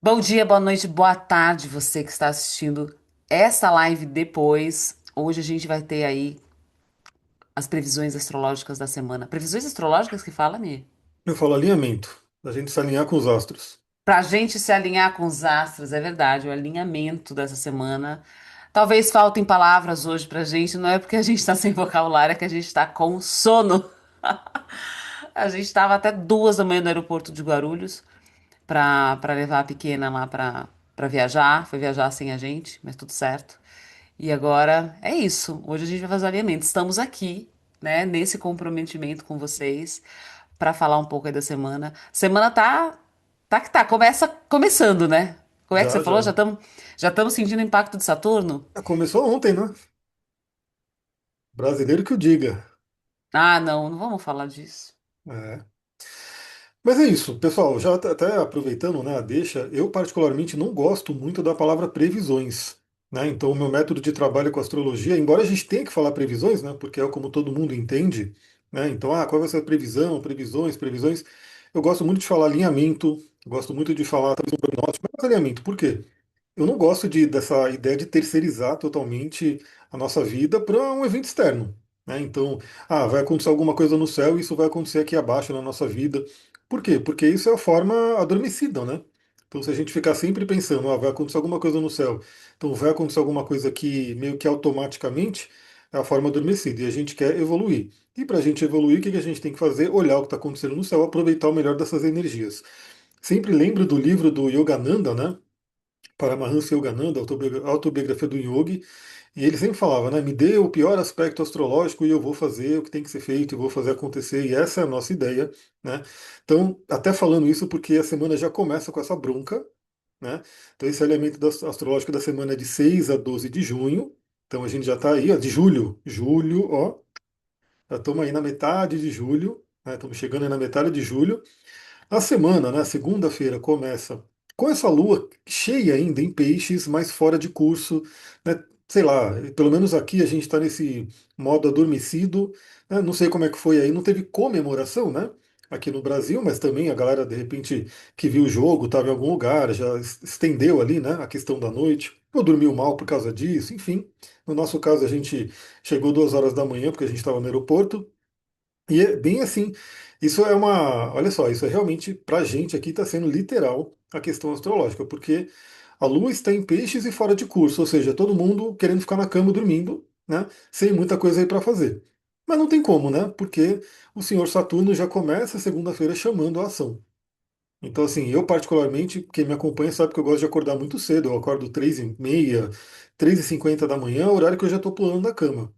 Bom dia, boa noite, boa tarde, você que está assistindo essa live depois. Hoje a gente vai ter aí as previsões astrológicas da semana. Previsões astrológicas que fala, Mi? Eu falo alinhamento, a gente se alinhar com os astros. Pra gente se alinhar com os astros, é verdade, o alinhamento dessa semana. Talvez faltem palavras hoje pra gente, não é porque a gente tá sem vocabulário, é que a gente tá com sono. A gente tava até 2 da manhã no aeroporto de Guarulhos pra levar a pequena lá pra viajar. Foi viajar sem a gente, mas tudo certo. E agora é isso. Hoje a gente vai fazer o alinhamento. Estamos aqui, né, nesse comprometimento com vocês para falar um pouco aí da semana. Semana tá que tá, começando, né? Como é que você Já, falou? já. Já estamos sentindo o impacto de Saturno? Começou ontem, né? Brasileiro que o diga. Ah, não, não vamos falar disso. É. Mas é isso, pessoal. Já até aproveitando, né, a deixa, eu particularmente não gosto muito da palavra previsões. Né? Então, o meu método de trabalho com astrologia, embora a gente tenha que falar previsões, né, porque é como todo mundo entende, né? Então, qual vai ser a previsão, previsões, previsões. Eu gosto muito de falar alinhamento, gosto muito de falar talvez um prognóstico, mas alinhamento. Por quê? Eu não gosto dessa ideia de terceirizar totalmente a nossa vida para um evento externo. Né? Então, vai acontecer alguma coisa no céu e isso vai acontecer aqui abaixo na nossa vida. Por quê? Porque isso é a forma adormecida, né? Então, se a gente ficar sempre pensando, vai acontecer alguma coisa no céu, então vai acontecer alguma coisa aqui meio que automaticamente, é a forma adormecida. E a gente quer evoluir. E para a gente evoluir, o que que a gente tem que fazer? Olhar o que está acontecendo no céu, aproveitar o melhor dessas energias. Sempre lembro do livro do Yogananda, né? Paramahansa Yogananda, autobiografia do Yogi, e ele sempre falava, né, me dê o pior aspecto astrológico e eu vou fazer o que tem que ser feito, e vou fazer acontecer, e essa é a nossa ideia, né? Então, até falando isso porque a semana já começa com essa bronca, né? Então, esse elemento astrológico da semana é de 6 a 12 de junho, então a gente já está aí, ó, de julho, ó, já estamos aí na metade de julho, né? Estamos chegando aí na metade de julho, a semana, né, segunda-feira, começa com essa lua cheia ainda em peixes, mas fora de curso, né? Sei lá, pelo menos aqui a gente está nesse modo adormecido, né? Não sei como é que foi aí, não teve comemoração, né? Aqui no Brasil, mas também a galera, de repente, que viu o jogo, estava em algum lugar, já estendeu ali, né, a questão da noite, ou dormiu mal por causa disso, enfim. No nosso caso, a gente chegou 2 horas da manhã, porque a gente estava no aeroporto, e é bem assim, isso é uma, olha só, isso é realmente, pra gente aqui está sendo literal a questão astrológica, porque a Lua está em peixes e fora de curso, ou seja, todo mundo querendo ficar na cama dormindo, né, sem muita coisa aí para fazer. Mas não tem como, né, porque o senhor Saturno já começa segunda-feira chamando a ação. Então, assim, eu particularmente, quem me acompanha sabe que eu gosto de acordar muito cedo, eu acordo 3h30, 3h50 da manhã, é o horário que eu já estou pulando da cama.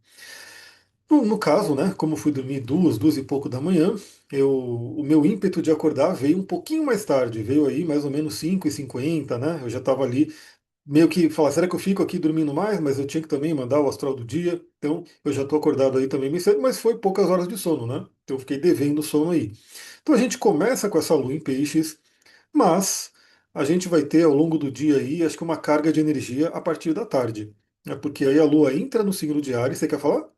No caso, né, como eu fui dormir 2 e pouco da manhã, o meu ímpeto de acordar veio um pouquinho mais tarde, veio aí mais ou menos 5h50, né? Eu já estava ali meio que falar, será que eu fico aqui dormindo mais? Mas eu tinha que também mandar o astral do dia, então eu já estou acordado aí também bem cedo, mas foi poucas horas de sono, né? Então eu fiquei devendo sono aí. Então a gente começa com essa lua em peixes, mas a gente vai ter ao longo do dia aí, acho que uma carga de energia a partir da tarde, né? Porque aí a lua entra no signo de Áries, você quer falar?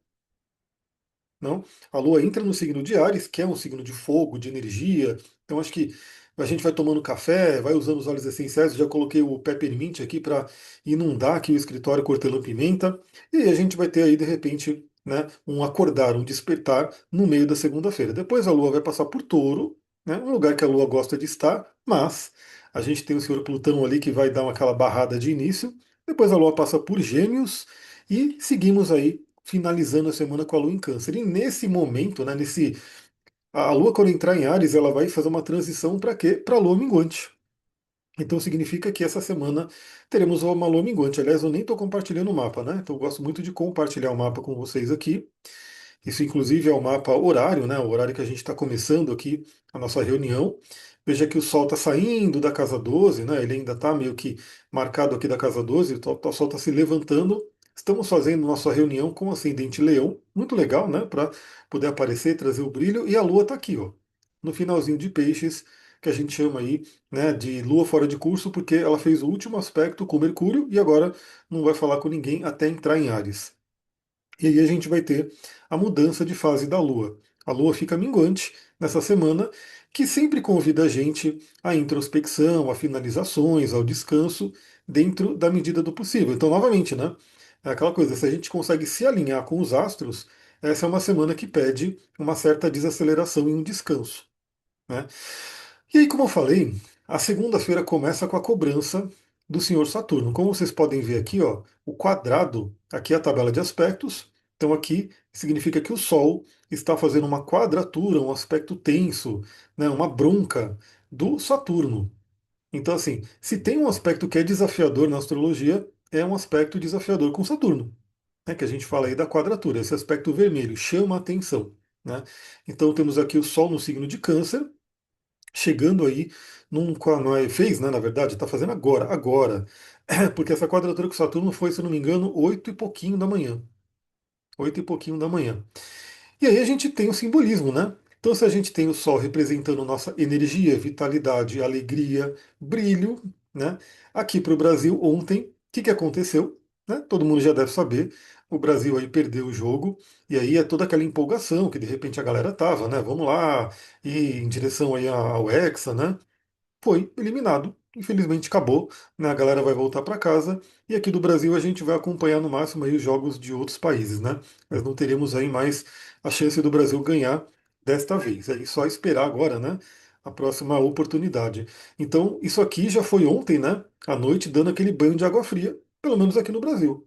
Não? A Lua entra no signo de Áries, que é um signo de fogo, de energia. Então acho que a gente vai tomando café, vai usando os óleos essenciais. Eu já coloquei o peppermint aqui para inundar aqui o escritório com hortelã-pimenta. E aí a gente vai ter aí, de repente, né, um acordar, um despertar no meio da segunda-feira. Depois a Lua vai passar por Touro, né, um lugar que a Lua gosta de estar, mas a gente tem o senhor Plutão ali que vai dar aquela barrada de início. Depois a Lua passa por Gêmeos e seguimos aí finalizando a semana com a Lua em Câncer. E nesse momento, né, a Lua quando entrar em Áries, ela vai fazer uma transição para quê? Para a Lua minguante. Então significa que essa semana teremos uma Lua minguante. Aliás, eu nem estou compartilhando o mapa, né? Então eu gosto muito de compartilhar o mapa com vocês aqui. Isso, inclusive, é o mapa horário, né? O horário que a gente está começando aqui a nossa reunião. Veja que o Sol está saindo da casa 12, né? Ele ainda está meio que marcado aqui da casa 12, o Sol está se levantando. Estamos fazendo nossa reunião com o ascendente Leão, muito legal, né? Para poder aparecer, trazer o brilho. E a Lua está aqui, ó, no finalzinho de Peixes, que a gente chama aí, né, de Lua fora de curso, porque ela fez o último aspecto com Mercúrio e agora não vai falar com ninguém até entrar em Áries. E aí a gente vai ter a mudança de fase da Lua. A Lua fica minguante nessa semana, que sempre convida a gente à introspecção, a finalizações, ao descanso, dentro da medida do possível. Então, novamente, né? É aquela coisa, se a gente consegue se alinhar com os astros, essa é uma semana que pede uma certa desaceleração e um descanso, né? E aí, como eu falei, a segunda-feira começa com a cobrança do senhor Saturno. Como vocês podem ver aqui, ó, o quadrado, aqui é a tabela de aspectos. Então aqui significa que o Sol está fazendo uma quadratura, um aspecto tenso, né, uma bronca do Saturno. Então assim, se tem um aspecto que é desafiador na astrologia, é um aspecto desafiador com Saturno, né, que a gente fala aí da quadratura. Esse aspecto vermelho chama a atenção, né? Então temos aqui o Sol no signo de Câncer, chegando aí não é, fez, né, na verdade, está fazendo agora, porque essa quadratura com Saturno foi, se eu não me engano, 8 e pouquinho da manhã. 8 e pouquinho da manhã. E aí a gente tem o simbolismo, né? Então, se a gente tem o Sol representando nossa energia, vitalidade, alegria, brilho, né? Aqui para o Brasil ontem, o que aconteceu? Né? Todo mundo já deve saber. O Brasil aí perdeu o jogo, e aí é toda aquela empolgação que de repente a galera tava, né? Vamos lá, e em direção aí ao Hexa, né? Foi eliminado. Infelizmente acabou, né? A galera vai voltar para casa e aqui do Brasil a gente vai acompanhar no máximo aí os jogos de outros países, né? Mas não teremos aí mais a chance do Brasil ganhar desta vez. É só esperar agora, né? A próxima oportunidade. Então, isso aqui já foi ontem, né? À noite, dando aquele banho de água fria, pelo menos aqui no Brasil.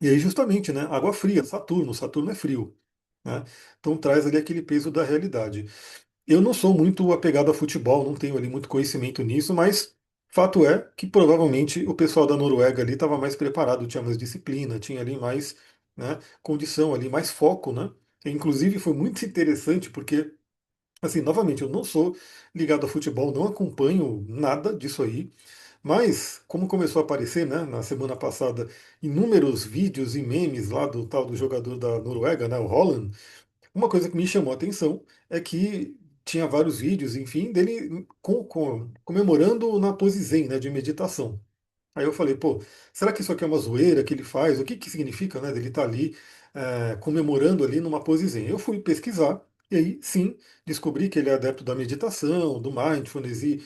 E aí, justamente, né? Água fria, Saturno é frio, né? Então traz ali aquele peso da realidade. Eu não sou muito apegado a futebol, não tenho ali muito conhecimento nisso, mas fato é que provavelmente o pessoal da Noruega ali estava mais preparado, tinha mais disciplina, tinha ali mais, né, condição ali, mais foco, né? E, inclusive foi muito interessante porque, assim, novamente, eu não sou ligado a futebol, não acompanho nada disso aí, mas como começou a aparecer, né, na semana passada, inúmeros vídeos e memes lá do tal do jogador da Noruega, né, o Haaland, uma coisa que me chamou a atenção é que tinha vários vídeos, enfim, dele comemorando na pose Zen, né, de meditação. Aí eu falei, pô, será que isso aqui é uma zoeira que ele faz? O que que significa, né, dele estar ali comemorando ali numa pose zen? Eu fui pesquisar e aí sim descobri que ele é adepto da meditação, do mindfulness e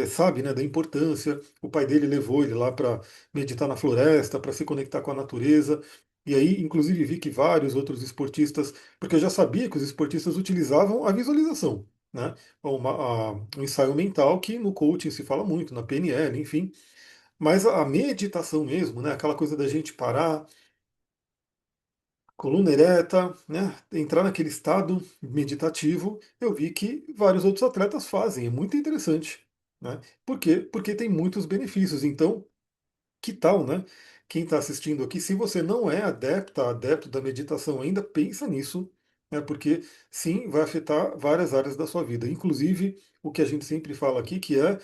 sabe, né, da importância. O pai dele levou ele lá para meditar na floresta, para se conectar com a natureza. E aí, inclusive, vi que vários outros esportistas, porque eu já sabia que os esportistas utilizavam a visualização, né? Um ensaio mental que no coaching se fala muito, na PNL, enfim. Mas a meditação mesmo, né, aquela coisa da gente parar, coluna ereta, né, entrar naquele estado meditativo, eu vi que vários outros atletas fazem, é muito interessante, né? Por quê? Porque tem muitos benefícios. Então, que tal, né? Quem está assistindo aqui, se você não é adepto da meditação ainda, pensa nisso, né? Porque sim, vai afetar várias áreas da sua vida, inclusive o que a gente sempre fala aqui, que é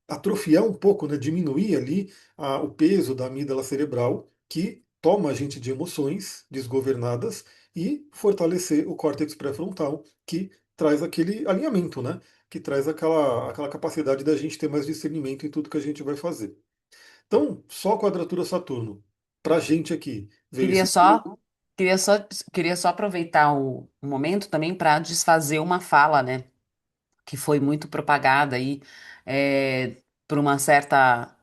atrofiar um pouco, né, diminuir ali o peso da amígdala cerebral, que toma a gente de emoções desgovernadas, e fortalecer o córtex pré-frontal, que traz aquele alinhamento, né, que traz aquela capacidade da gente ter mais discernimento em tudo que a gente vai fazer. Então, só a quadratura Saturno, para a gente aqui, veio Queria esse. só, queria só, queria só aproveitar o momento também para desfazer uma fala, né, que foi muito propagada aí por uma certa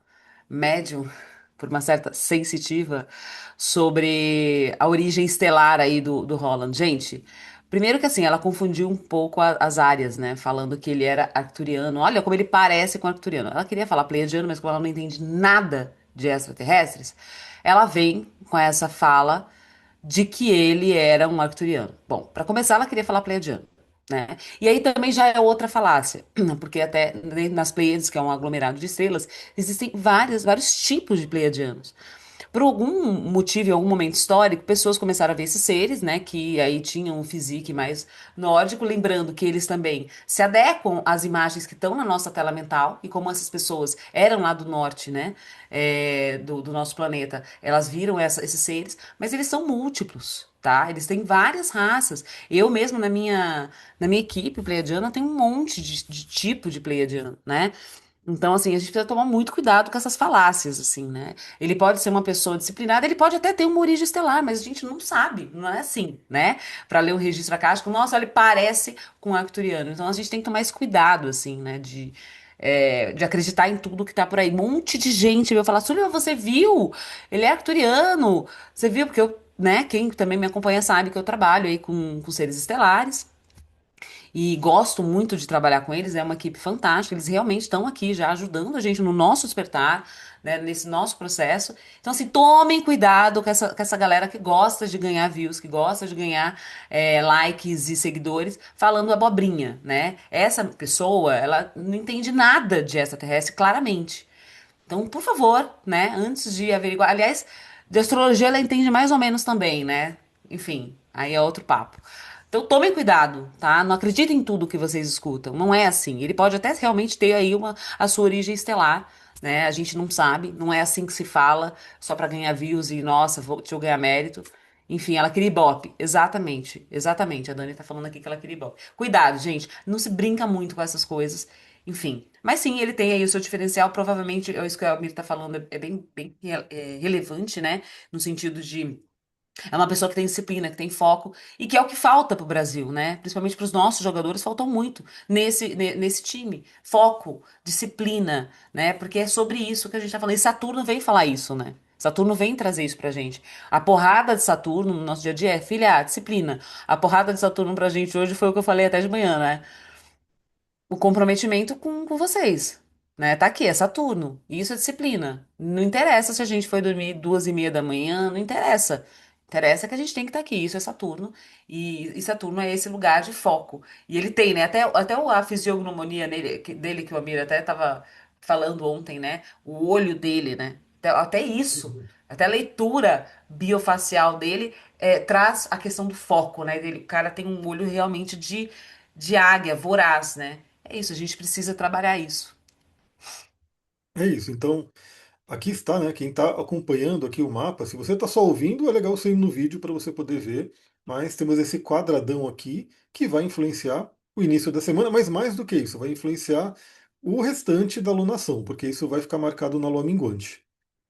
médium, por uma certa sensitiva, sobre a origem estelar aí do Holland. Gente, primeiro que assim, ela confundiu um pouco as áreas, né? Falando que ele era arcturiano. Olha como ele parece com arcturiano. Ela queria falar pleiadiano, mas como ela não entende nada de extraterrestres, ela vem com essa fala de que ele era um arcturiano. Bom, para começar, ela queria falar pleiadiano. Né? E aí também já é outra falácia, porque até nas Pleiades, que é um aglomerado de estrelas, existem vários tipos de pleiadianos. Por algum motivo, em algum momento histórico, pessoas começaram a ver esses seres, né, que aí tinham um físico mais nórdico, lembrando que eles também se adequam às imagens que estão na nossa tela mental, e como essas pessoas eram lá do norte, né, do nosso planeta, elas viram esses seres, mas eles são múltiplos. Tá? Eles têm várias raças. Eu mesmo, na minha equipe pleiadiana, tem um monte de tipo de pleiadiano, né? Então, assim, a gente precisa tomar muito cuidado com essas falácias, assim, né? Ele pode ser uma pessoa disciplinada, ele pode até ter uma origem estelar, mas a gente não sabe, não é assim, né? Para ler o registro acástico, nossa, ele parece com o arcturiano. Então, a gente tem que tomar esse cuidado, assim, né? De acreditar em tudo que tá por aí. Um monte de gente veio falar, Súlia, você viu? Ele é arcturiano. Você viu? Porque eu, né? Quem também me acompanha sabe que eu trabalho aí com seres estelares. E gosto muito de trabalhar com eles, é uma equipe fantástica, eles realmente estão aqui já ajudando a gente no nosso despertar, né, nesse nosso processo. Então, assim, tomem cuidado com essa galera que gosta de ganhar views, que gosta de ganhar likes e seguidores, falando abobrinha, né? Essa pessoa, ela não entende nada de extraterrestre, claramente. Então, por favor, né, antes de averiguar. Aliás, de astrologia ela entende mais ou menos também, né? Enfim, aí é outro papo. Então, tomem cuidado, tá? Não acreditem em tudo que vocês escutam. Não é assim. Ele pode até realmente ter aí a sua origem estelar, né? A gente não sabe. Não é assim que se fala, só pra ganhar views e, nossa, deixa eu ganhar mérito. Enfim, ela queria ibope. Exatamente. Exatamente. A Dani tá falando aqui que ela queria ibope. Cuidado, gente. Não se brinca muito com essas coisas. Enfim. Mas sim, ele tem aí o seu diferencial. Provavelmente, é isso que a Almir tá falando, é bem relevante, né? No sentido de. É uma pessoa que tem disciplina, que tem foco, e que é o que falta pro Brasil, né? Principalmente para os nossos jogadores, faltam muito nesse time. Foco, disciplina, né? Porque é sobre isso que a gente tá falando. E Saturno vem falar isso, né? Saturno vem trazer isso pra gente. A porrada de Saturno no nosso dia a dia é, filha, disciplina. A porrada de Saturno pra gente hoje foi o que eu falei até de manhã, né? O comprometimento com vocês, né? Tá aqui, é Saturno. Isso é disciplina. Não interessa se a gente foi dormir 2:30 da manhã, não interessa. Interessa que a gente tem que estar aqui. Isso é Saturno. E Saturno é esse lugar de foco. E ele tem, né? Até a fisiognomonia dele, que o Amir até estava falando ontem, né? O olho dele, né? Até isso. Uhum. Até a leitura biofacial dele traz a questão do foco, né? Dele, o cara tem um olho realmente de águia, voraz, né? É isso, a gente precisa trabalhar isso. É isso. Então, aqui está, né? Quem está acompanhando aqui o mapa, se você está só ouvindo, é legal você ir no vídeo para você poder ver. Mas temos esse quadradão aqui que vai influenciar o início da semana, mas mais do que isso, vai influenciar o restante da lunação, porque isso vai ficar marcado na lua minguante.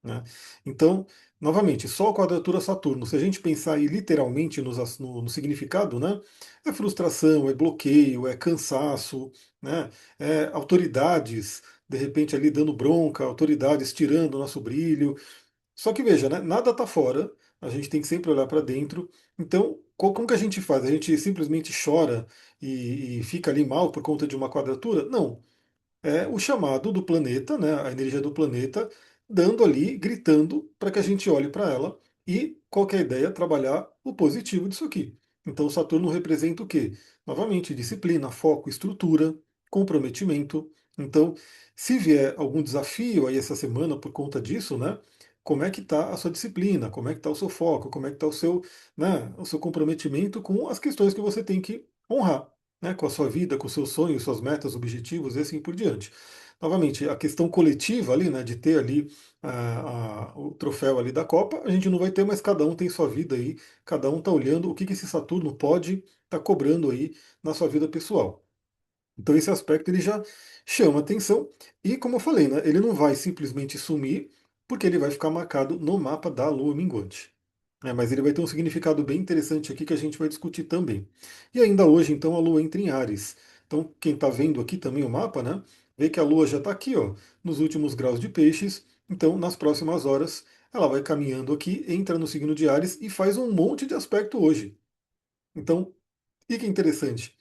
Né? Então, novamente, Sol quadratura Saturno. Se a gente pensar aí literalmente no significado, né? É frustração, é bloqueio, é cansaço, né? É autoridades, de repente ali dando bronca, autoridades tirando o nosso brilho. Só que veja, né? Nada está fora, a gente tem que sempre olhar para dentro. Então, como que a gente faz? A gente simplesmente chora e fica ali mal por conta de uma quadratura? Não, é o chamado do planeta, né, a energia do planeta, dando ali, gritando para que a gente olhe para ela e qual que é a ideia? Trabalhar o positivo disso aqui. Então Saturno representa o quê? Novamente, disciplina, foco, estrutura, comprometimento. Então, se vier algum desafio aí essa semana por conta disso, né? Como é que está a sua disciplina? Como é que está o seu foco? Como é que está o seu comprometimento com as questões que você tem que honrar? Né, com a sua vida, com seus sonhos, suas metas, objetivos e assim por diante. Novamente, a questão coletiva ali, né, de ter ali o troféu ali da Copa, a gente não vai ter, mas cada um tem sua vida aí, cada um está olhando o que esse Saturno pode estar cobrando aí na sua vida pessoal. Então esse aspecto ele já chama atenção e, como eu falei, né, ele não vai simplesmente sumir, porque ele vai ficar marcado no mapa da Lua minguante. Mas ele vai ter um significado bem interessante aqui que a gente vai discutir também. E ainda hoje, então, a Lua entra em Áries. Então, quem está vendo aqui também o mapa, né, vê que a Lua já está aqui, ó, nos últimos graus de Peixes. Então, nas próximas horas, ela vai caminhando aqui, entra no signo de Áries e faz um monte de aspecto hoje. Então, e que interessante.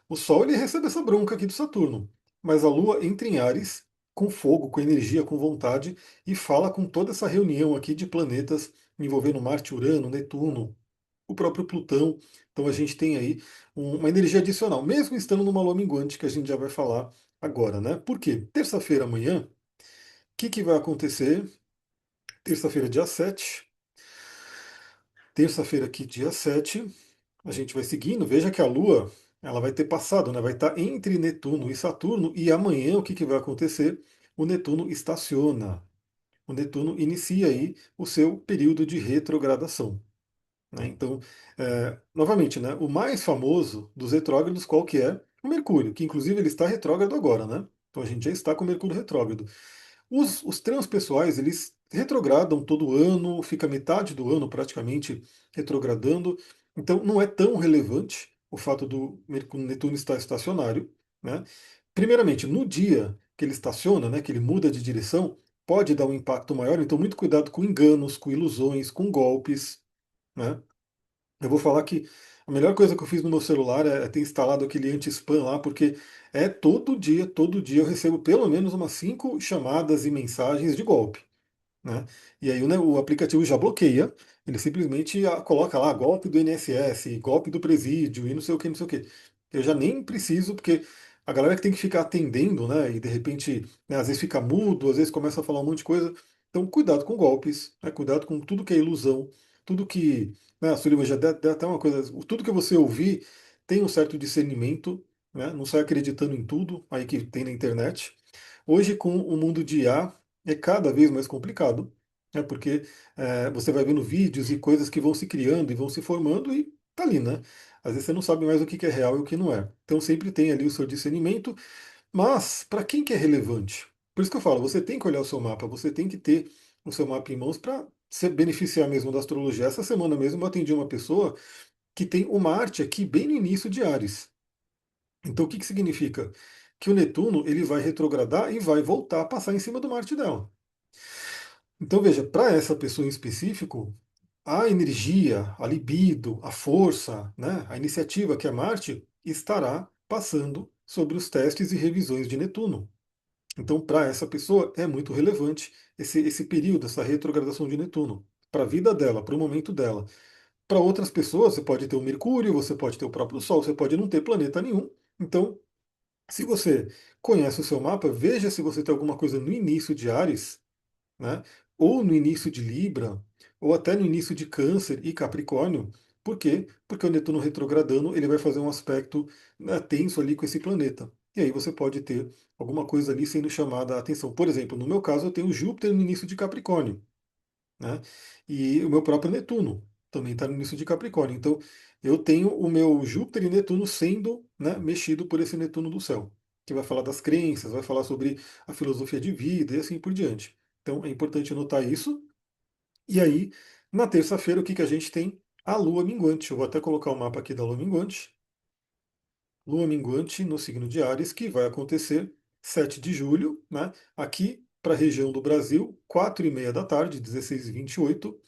O Sol ele recebe essa bronca aqui do Saturno, mas a Lua entra em Áries com fogo, com energia, com vontade e fala com toda essa reunião aqui de planetas envolvendo Marte, Urano, Netuno, o próprio Plutão. Então a gente tem aí uma energia adicional, mesmo estando numa lua minguante, que a gente já vai falar agora, né? Por quê? Terça-feira amanhã, o que vai acontecer? Terça-feira, dia 7. Terça-feira aqui, dia 7, a gente vai seguindo. Veja que a Lua ela vai ter passado, né? Vai estar entre Netuno e Saturno, e amanhã o que vai acontecer? O Netuno estaciona. O Netuno inicia aí o seu período de retrogradação. Né? Então, novamente, né, o mais famoso dos retrógrados, qual que é? O Mercúrio, que inclusive ele está retrógrado agora, né? Então a gente já está com Mercúrio retrógrado. Os transpessoais, eles retrogradam todo ano, fica metade do ano praticamente retrogradando. Então não é tão relevante o fato do Netuno estar estacionário, né? Primeiramente, no dia que ele estaciona, né, que ele muda de direção, pode dar um impacto maior. Então muito cuidado com enganos, com ilusões, com golpes, né? Eu vou falar que a melhor coisa que eu fiz no meu celular é ter instalado aquele anti-spam lá, porque é todo dia eu recebo pelo menos umas 5 chamadas e mensagens de golpe, né? E aí né, o aplicativo já bloqueia, ele simplesmente coloca lá golpe do INSS, golpe do presídio e não sei o que, não sei o que. Eu já nem preciso, porque a galera que tem que ficar atendendo, né? E de repente, né, às vezes fica mudo, às vezes começa a falar um monte de coisa. Então, cuidado com golpes, né, cuidado com tudo que é ilusão, tudo que. Né, a Sullivan já deu até uma coisa. Tudo que você ouvir tem um certo discernimento, né? Não sai acreditando em tudo aí que tem na internet. Hoje, com o mundo de IA, é cada vez mais complicado, né? Porque você vai vendo vídeos e coisas que vão se criando e vão se formando e tá ali, né? Às vezes você não sabe mais o que é real e o que não é. Então sempre tem ali o seu discernimento, mas para quem que é relevante? Por isso que eu falo, você tem que olhar o seu mapa, você tem que ter o seu mapa em mãos para se beneficiar mesmo da astrologia. Essa semana mesmo eu atendi uma pessoa que tem o Marte aqui bem no início de Áries. Então o que que significa? Que o Netuno ele vai retrogradar e vai voltar a passar em cima do Marte dela. Então, veja, para essa pessoa em específico, a energia, a libido, a força, né, a iniciativa que é Marte estará passando sobre os testes e revisões de Netuno. Então, para essa pessoa é muito relevante esse período, essa retrogradação de Netuno, para a vida dela, para o momento dela. Para outras pessoas, você pode ter o Mercúrio, você pode ter o próprio Sol, você pode não ter planeta nenhum. Então, se você conhece o seu mapa, veja se você tem alguma coisa no início de Ares, né? Ou no início de Libra, ou até no início de Câncer e Capricórnio. Por quê? Porque o Netuno retrogradando ele vai fazer um aspecto, né, tenso ali com esse planeta. E aí você pode ter alguma coisa ali sendo chamada a atenção. Por exemplo, no meu caso, eu tenho Júpiter no início de Capricórnio, né? E o meu próprio Netuno também está no início de Capricórnio. Então, eu tenho o meu Júpiter e Netuno sendo, né, mexido por esse Netuno do céu, que vai falar das crenças, vai falar sobre a filosofia de vida e assim por diante. Então, é importante notar isso. E aí, na terça-feira, o que que a gente tem? A Lua minguante. Eu vou até colocar o mapa aqui da Lua minguante. Lua minguante no signo de Áries, que vai acontecer 7 de julho, né? Aqui para a região do Brasil, 4h30 da tarde, 16h28. O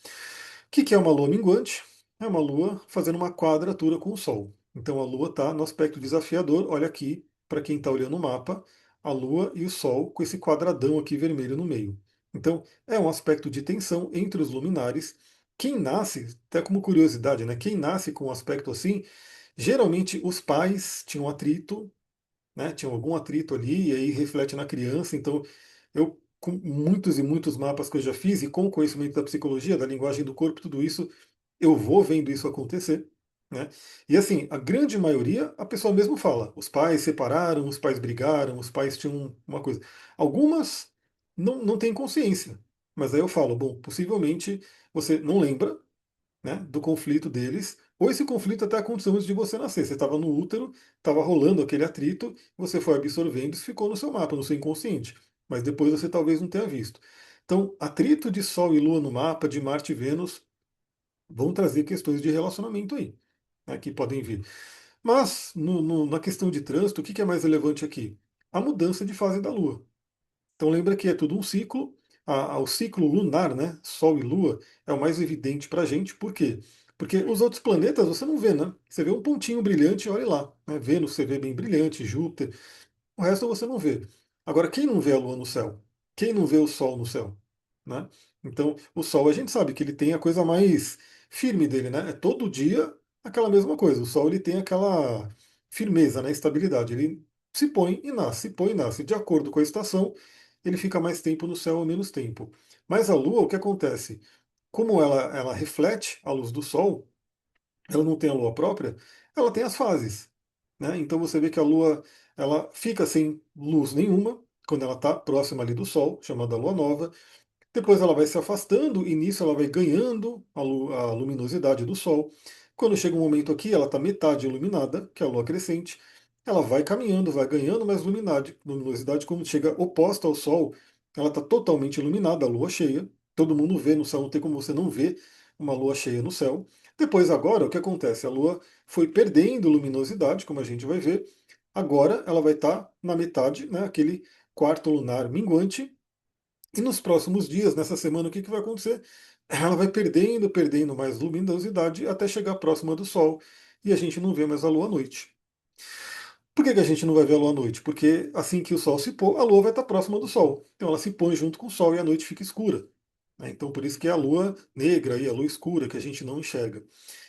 que é uma lua minguante? É uma lua fazendo uma quadratura com o Sol. Então a lua está no aspecto desafiador. Olha aqui, para quem está olhando o mapa, a lua e o Sol com esse quadradão aqui vermelho no meio. Então é um aspecto de tensão entre os luminares. Quem nasce, até como curiosidade, né? Quem nasce com um aspecto assim, geralmente os pais tinham atrito, né? Tinham algum atrito ali, e aí reflete na criança. Então, eu, com muitos e muitos mapas que eu já fiz, e com o conhecimento da psicologia, da linguagem do corpo, tudo isso, eu vou vendo isso acontecer. Né? E assim, a grande maioria, a pessoa mesmo fala. Os pais separaram, os pais brigaram, os pais tinham uma coisa. Algumas não têm consciência. Mas aí eu falo, bom, possivelmente você não lembra, né, do conflito deles, ou esse conflito até aconteceu antes de você nascer. Você estava no útero, estava rolando aquele atrito, você foi absorvendo, isso ficou no seu mapa, no seu inconsciente. Mas depois você talvez não tenha visto. Então, atrito de Sol e Lua no mapa, de Marte e Vênus, vão trazer questões de relacionamento aí, né, que podem vir. Mas, na questão de trânsito, o que é mais relevante aqui? A mudança de fase da Lua. Então lembra que é tudo um ciclo. O ciclo lunar, né? Sol e Lua, é o mais evidente para a gente. Por quê? Porque os outros planetas você não vê, né? Você vê um pontinho brilhante, olha lá. Né? Vênus você vê bem brilhante, Júpiter. O resto você não vê. Agora, quem não vê a Lua no céu? Quem não vê o Sol no céu? Né? Então, o Sol a gente sabe que ele tem a coisa mais firme dele, né? É todo dia aquela mesma coisa. O Sol ele tem aquela firmeza, né? Estabilidade. Ele se põe e nasce, se põe e nasce. De acordo com a estação, ele fica mais tempo no céu ou menos tempo. Mas a Lua, o que acontece? Como ela reflete a luz do Sol, ela não tem a lua própria, ela tem as fases. Né? Então você vê que a lua ela fica sem luz nenhuma quando ela está próxima ali do Sol, chamada lua nova. Depois ela vai se afastando e nisso ela vai ganhando a luminosidade do Sol. Quando chega um momento aqui, ela está metade iluminada, que é a lua crescente. ela vai caminhando, vai ganhando mais luminosidade quando chega oposta ao Sol, ela está totalmente iluminada, a lua cheia, todo mundo vê no céu, não tem como você não ver uma lua cheia no céu. Depois, agora, o que acontece? A lua foi perdendo luminosidade, como a gente vai ver, agora ela vai estar na metade, né, aquele quarto lunar minguante, e nos próximos dias, nessa semana, o que vai acontecer? Ela vai perdendo, perdendo mais luminosidade até chegar próxima do Sol e a gente não vê mais a Lua à noite. Por que a gente não vai ver a Lua à noite? Porque assim que o Sol se pôr, a Lua vai estar próxima do Sol. Então ela se põe junto com o Sol e a noite fica escura. Né? Então por isso que é a Lua negra e a Lua escura que a gente não enxerga.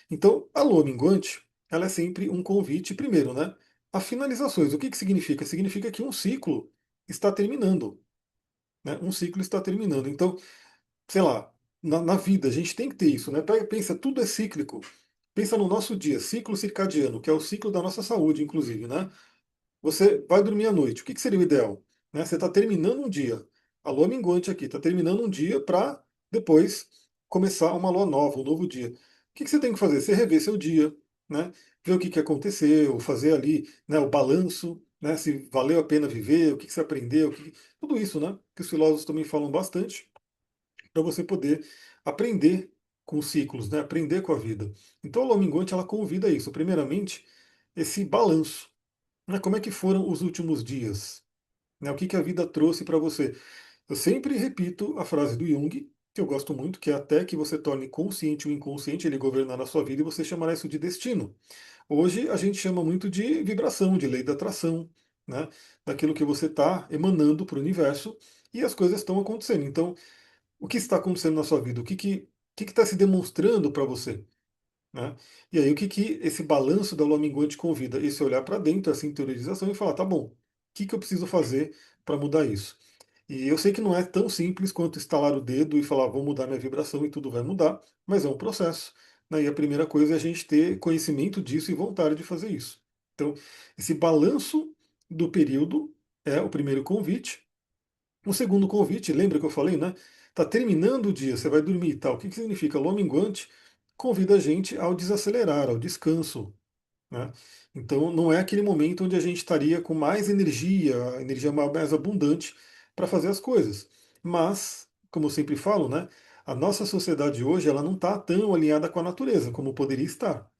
Então a Lua minguante, ela é sempre um convite, primeiro, né? A finalizações. O que significa? Significa que um ciclo está terminando. Né? Um ciclo está terminando. Então sei lá, na vida, a gente tem que ter isso, né? Pensa, tudo é cíclico. Pensa no nosso dia, ciclo circadiano, que é o ciclo da nossa saúde, inclusive, né? Você vai dormir à noite, o que seria o ideal? Né? Você está terminando um dia, a lua minguante aqui, está terminando um dia para depois começar uma lua nova, um novo dia. O que você tem que fazer? Você rever seu dia, né? Ver o que aconteceu, fazer ali, né, o balanço, né? Se valeu a pena viver, o que você aprendeu, tudo isso, né? Que os filósofos também falam bastante para você poder aprender com os ciclos, né? Aprender com a vida. Então a Lominguante ela convida isso. Primeiramente, esse balanço. Né? Como é que foram os últimos dias? Né? O que a vida trouxe para você? Eu sempre repito a frase do Jung, que eu gosto muito, que é até que você torne consciente o inconsciente, ele governar a sua vida e você chamará isso de destino. Hoje a gente chama muito de vibração, de lei da atração, né? Daquilo que você está emanando para o universo e as coisas estão acontecendo. Então, o que está acontecendo na sua vida? O que está se demonstrando para você? Né? E aí, o que esse balanço da lua minguante convida? Esse olhar para dentro, essa interiorização e falar: tá bom, o que eu preciso fazer para mudar isso? E eu sei que não é tão simples quanto estalar o dedo e falar: vou mudar minha vibração e tudo vai mudar, mas é um processo. Né? E a primeira coisa é a gente ter conhecimento disso e vontade de fazer isso. Então, esse balanço do período é o primeiro convite. O segundo convite, lembra que eu falei, né? Tá terminando o dia, você vai dormir e tal. O que significa? Lua minguante convida a gente ao desacelerar, ao descanso. Né? Então não é aquele momento onde a gente estaria com mais energia, a energia mais abundante para fazer as coisas. Mas, como eu sempre falo, né? A nossa sociedade hoje ela não está tão alinhada com a natureza como poderia estar.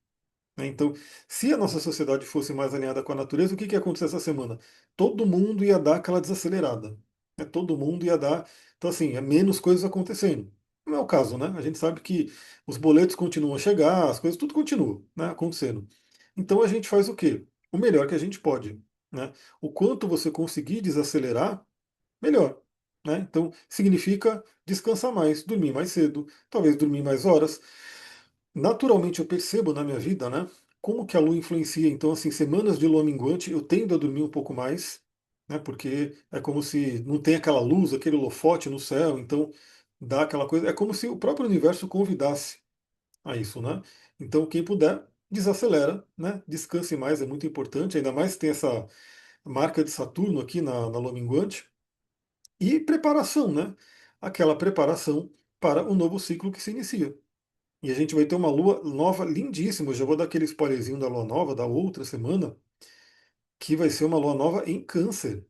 Né? Então, se a nossa sociedade fosse mais alinhada com a natureza, o que ia acontecer essa semana? Todo mundo ia dar aquela desacelerada. Né? Todo mundo ia dar. Então, assim, é menos coisas acontecendo. Não é o caso, né? A gente sabe que os boletos continuam a chegar, as coisas, tudo continua, né, acontecendo. Então a gente faz o quê? O melhor que a gente pode. Né? O quanto você conseguir desacelerar, melhor. Né? Então, significa descansar mais, dormir mais cedo, talvez dormir mais horas. Naturalmente eu percebo na minha vida, né, como que a lua influencia. Então, assim, semanas de lua minguante eu tendo a dormir um pouco mais, né, porque é como se não tem aquela luz, aquele holofote no céu, então dá aquela coisa. É como se o próprio universo convidasse a isso, né? Então, quem puder, desacelera, né? Descanse mais, é muito importante, ainda mais que tem essa marca de Saturno aqui na lua minguante. E preparação, né? Aquela preparação para o novo ciclo que se inicia. E a gente vai ter uma lua nova lindíssima. Eu já vou dar aquele spoilerzinho da lua nova da outra semana, que vai ser uma lua nova em Câncer.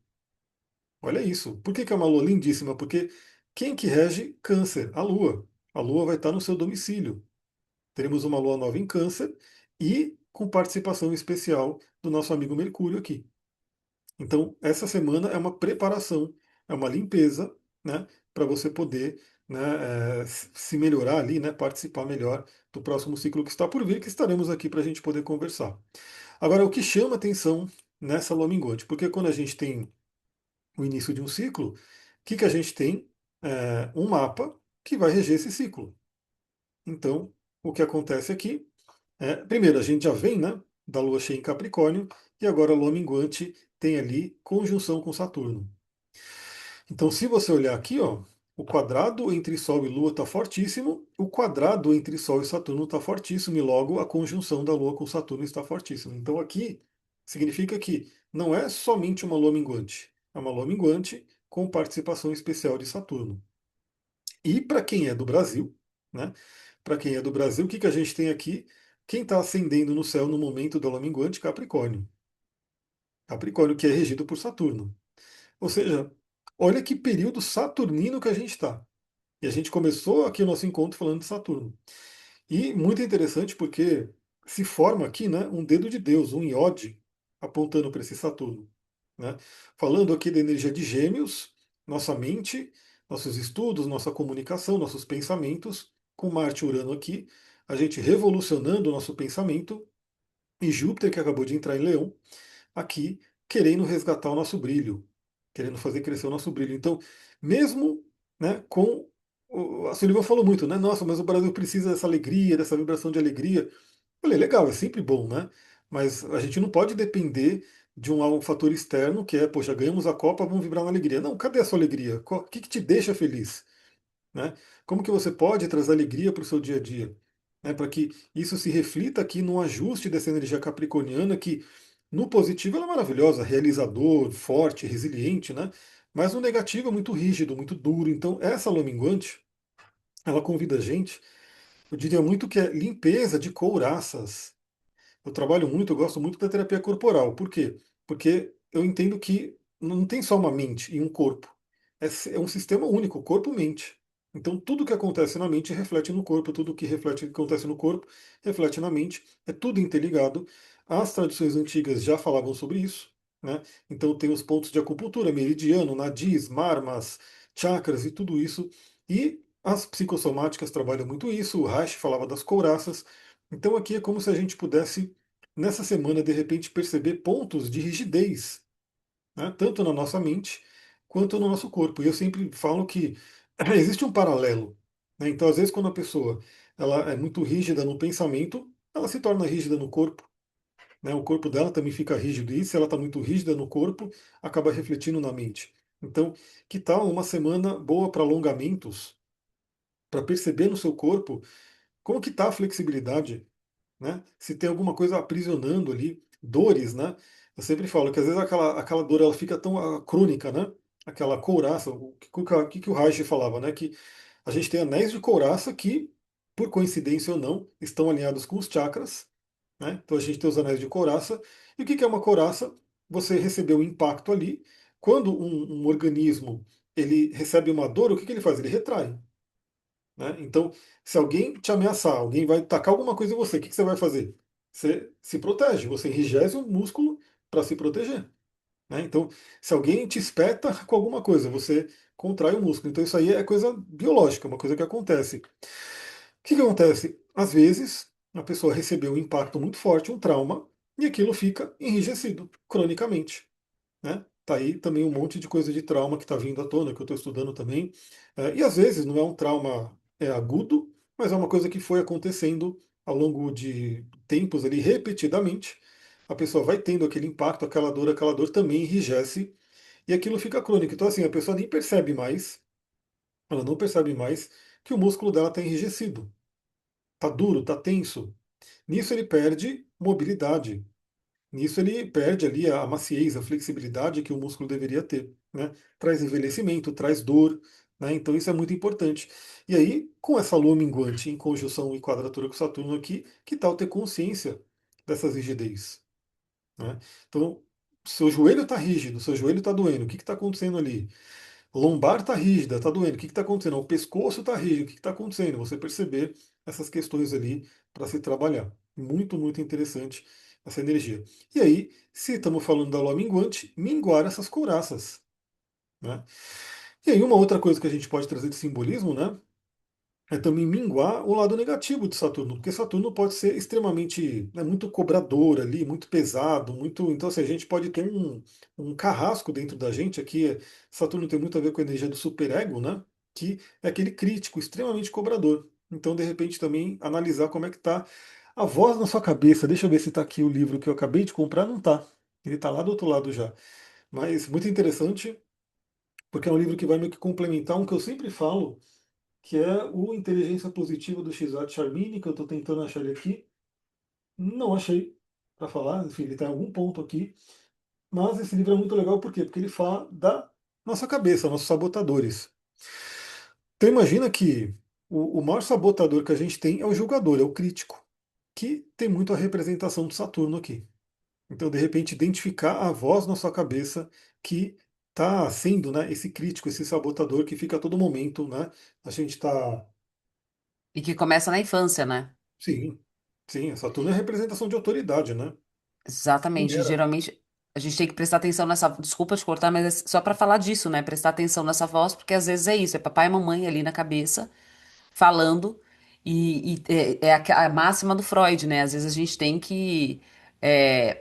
Olha isso. Por que é uma lua lindíssima? Porque quem que rege Câncer? A lua. A lua vai estar no seu domicílio. Teremos uma lua nova em Câncer e com participação especial do nosso amigo Mercúrio aqui. Então, essa semana é uma preparação, é uma limpeza, né, para você poder, né, se melhorar ali, né, participar melhor do próximo ciclo que está por vir, que estaremos aqui para a gente poder conversar. Agora, o que chama atenção nessa lua minguante? Porque quando a gente tem o início de um ciclo, o que a gente tem? Um mapa que vai reger esse ciclo. Então, o que acontece aqui primeiro, a gente já vem, né, da lua cheia em Capricórnio, e agora a lua minguante tem ali conjunção com Saturno. Então, se você olhar aqui, ó, o quadrado entre Sol e Lua está fortíssimo, o quadrado entre Sol e Saturno está fortíssimo, e logo a conjunção da Lua com Saturno está fortíssima. Então, aqui significa que não é somente uma lua minguante, é uma lua minguante com participação especial de Saturno. E para quem é do Brasil, né? Para quem é do Brasil, o que a gente tem aqui? Quem está ascendendo no céu no momento da lua minguante? Capricórnio. Capricórnio, que é regido por Saturno. Ou seja, olha que período saturnino que a gente está. E a gente começou aqui o nosso encontro falando de Saturno. E muito interessante porque se forma aqui, né, um dedo de Deus, um iode, apontando para esse Saturno. Né? Falando aqui da energia de Gêmeos, nossa mente, nossos estudos, nossa comunicação, nossos pensamentos, com Marte e Urano aqui, a gente revolucionando o nosso pensamento, e Júpiter, que acabou de entrar em Leão, aqui querendo resgatar o nosso brilho, querendo fazer crescer o nosso brilho. Então, mesmo, né, com a Sullivan falou muito, né? Nossa, mas o Brasil precisa dessa alegria, dessa vibração de alegria. Eu falei, legal, é sempre bom, né? Mas a gente não pode depender de um fator externo que é, poxa, ganhamos a Copa, vamos vibrar na alegria. Não, cadê a sua alegria? O que te deixa feliz? Né? Como que você pode trazer alegria para o seu dia a dia? Né? Para que isso se reflita aqui no ajuste dessa energia capricorniana, que no positivo ela é maravilhosa, realizador, forte, resiliente, né? Mas no negativo é muito rígido, muito duro. Então, essa lua minguante, ela convida a gente, eu diria muito que é limpeza de couraças. Eu trabalho muito, eu gosto muito da terapia corporal. Por quê? Porque eu entendo que não tem só uma mente e um corpo. É um sistema único, corpo-mente. Então, tudo que acontece na mente reflete no corpo, tudo que acontece no corpo reflete na mente. É tudo interligado. As tradições antigas já falavam sobre isso. Né? Então, tem os pontos de acupuntura, meridiano, nadis, marmas, chakras e tudo isso. E as psicossomáticas trabalham muito isso. O Reich falava das couraças. Então, aqui é como se a gente pudesse nessa semana, de repente, perceber pontos de rigidez, né, tanto na nossa mente quanto no nosso corpo. E eu sempre falo que existe um paralelo. Né? Então, às vezes, quando a pessoa ela é muito rígida no pensamento, ela se torna rígida no corpo. Né? O corpo dela também fica rígido. E se ela está muito rígida no corpo, acaba refletindo na mente. Então, que tal uma semana boa para alongamentos, para perceber no seu corpo como que está a flexibilidade, né? Se tem alguma coisa aprisionando ali, dores, né? Eu sempre falo que às vezes aquela dor ela fica tão crônica, né? Aquela couraça, o que o Reich falava, né? Que a gente tem anéis de couraça que, por coincidência ou não, estão alinhados com os chakras, né? Então a gente tem os anéis de couraça. E o que é uma couraça? Você recebeu um impacto ali. Quando um organismo ele recebe uma dor, o que ele faz? Ele retrai. Né? Então, se alguém te ameaçar, alguém vai tacar alguma coisa em você, o que você vai fazer? Você se protege, você enrijece o músculo para se proteger. Né? Então, se alguém te espeta com alguma coisa, você contrai o músculo. Então, isso aí é coisa biológica, uma coisa que acontece. O que acontece? Às vezes, a pessoa recebeu um impacto muito forte, um trauma, e aquilo fica enrijecido cronicamente. Né? Tá aí também um monte de coisa de trauma que está vindo à tona, que eu estou estudando também. E às vezes não é um trauma agudo, mas é uma coisa que foi acontecendo ao longo de tempos ali, repetidamente. A pessoa vai tendo aquele impacto, aquela dor também enrijece e aquilo fica crônico. Então, assim, a pessoa nem percebe mais, ela não percebe mais que o músculo dela está enrijecido, está duro, está tenso. Nisso ele perde mobilidade. Nisso ele perde ali a maciez, a flexibilidade que o músculo deveria ter. Né? Traz envelhecimento, traz dor, né? Então isso é muito importante. E aí, com essa lua minguante em conjunção e quadratura com Saturno aqui, que tal ter consciência dessas rigidez? Né? Então, seu joelho está rígido, seu joelho está doendo, o que está acontecendo ali? Lombar está rígida, está doendo, o que está acontecendo? O pescoço está rígido, o que está acontecendo? Você perceber essas questões ali para se trabalhar. Muito, muito interessante essa energia. E aí, se estamos falando da lua minguante, minguar essas couraças. Né? E aí, uma outra coisa que a gente pode trazer de simbolismo, né? É também minguar o lado negativo de Saturno, porque Saturno pode ser extremamente, né, muito cobrador ali, muito pesado, muito. Então, assim, a gente pode ter um carrasco dentro da gente aqui. Saturno tem muito a ver com a energia do superego, né? Que é aquele crítico, extremamente cobrador. Então, de repente, também analisar como é que está a voz na sua cabeça. Deixa eu ver se está aqui o livro que eu acabei de comprar. Não está. Ele está lá do outro lado já. Mas muito interessante, porque é um livro que vai meio que complementar um que eu sempre falo que é o Inteligência Positiva do Shizat Charmini, que eu estou tentando achar ele aqui. Não achei para falar, enfim, ele está em algum ponto aqui. Mas esse livro é muito legal, por quê? Porque ele fala da nossa cabeça, nossos sabotadores. Então imagina que o maior sabotador que a gente tem é o julgador, é o crítico, que tem muito a representação do Saturno aqui. Então, de repente, identificar a voz na sua cabeça que está sendo, né, esse crítico, esse sabotador que fica a todo momento, né? A gente está, E que começa na infância, né? sim, sim, Saturno é representação de autoridade, né? Quem Exatamente. era? Geralmente a gente tem que prestar atenção nessa. Desculpa te cortar, mas é só para falar disso, né? Prestar atenção nessa voz, porque às vezes é isso, é papai e mamãe ali na cabeça falando, é a máxima do Freud, né? Às vezes a gente tem que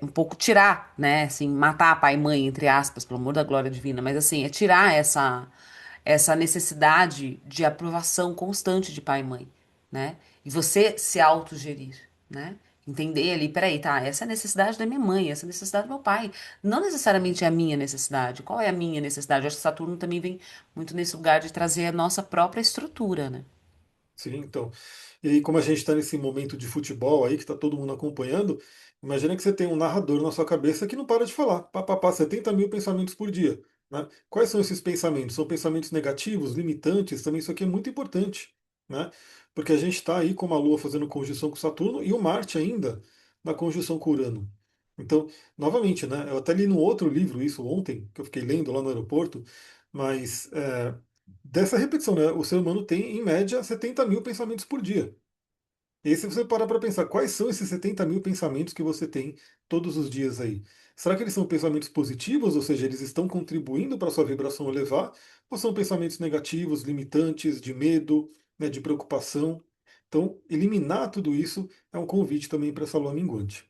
um pouco tirar, né? Assim, matar pai e mãe, entre aspas, pelo amor da glória divina, mas assim, é tirar essa necessidade de aprovação constante de pai e mãe, né? E você se autogerir, né? Entender ali, peraí, tá, essa é a necessidade da minha mãe, essa é a necessidade do meu pai. Não necessariamente é a minha necessidade. Qual é a minha necessidade? Eu acho que Saturno também vem muito nesse lugar de trazer a nossa própria estrutura, né? Sim, então. E aí, como a gente está nesse momento de futebol aí, que está todo mundo acompanhando, imagina que você tem um narrador na sua cabeça que não para de falar. Pá, pá, pá, 70 mil pensamentos por dia. Né? Quais são esses pensamentos? São pensamentos negativos, limitantes? Também isso aqui é muito importante. Né? Porque a gente está aí com a Lua fazendo conjunção com Saturno e o Marte ainda na conjunção com Urano. Então, novamente, né? Eu até li num outro livro isso ontem, que eu fiquei lendo lá no aeroporto, mas dessa repetição, né? O ser humano tem, em média, 70 mil pensamentos por dia. E aí, se você parar para pensar, quais são esses 70 mil pensamentos que você tem todos os dias aí? Será que eles são pensamentos positivos, ou seja, eles estão contribuindo para a sua vibração elevar? Ou são pensamentos negativos, limitantes, de medo, né, de preocupação? Então, eliminar tudo isso é um convite também para essa lua minguante.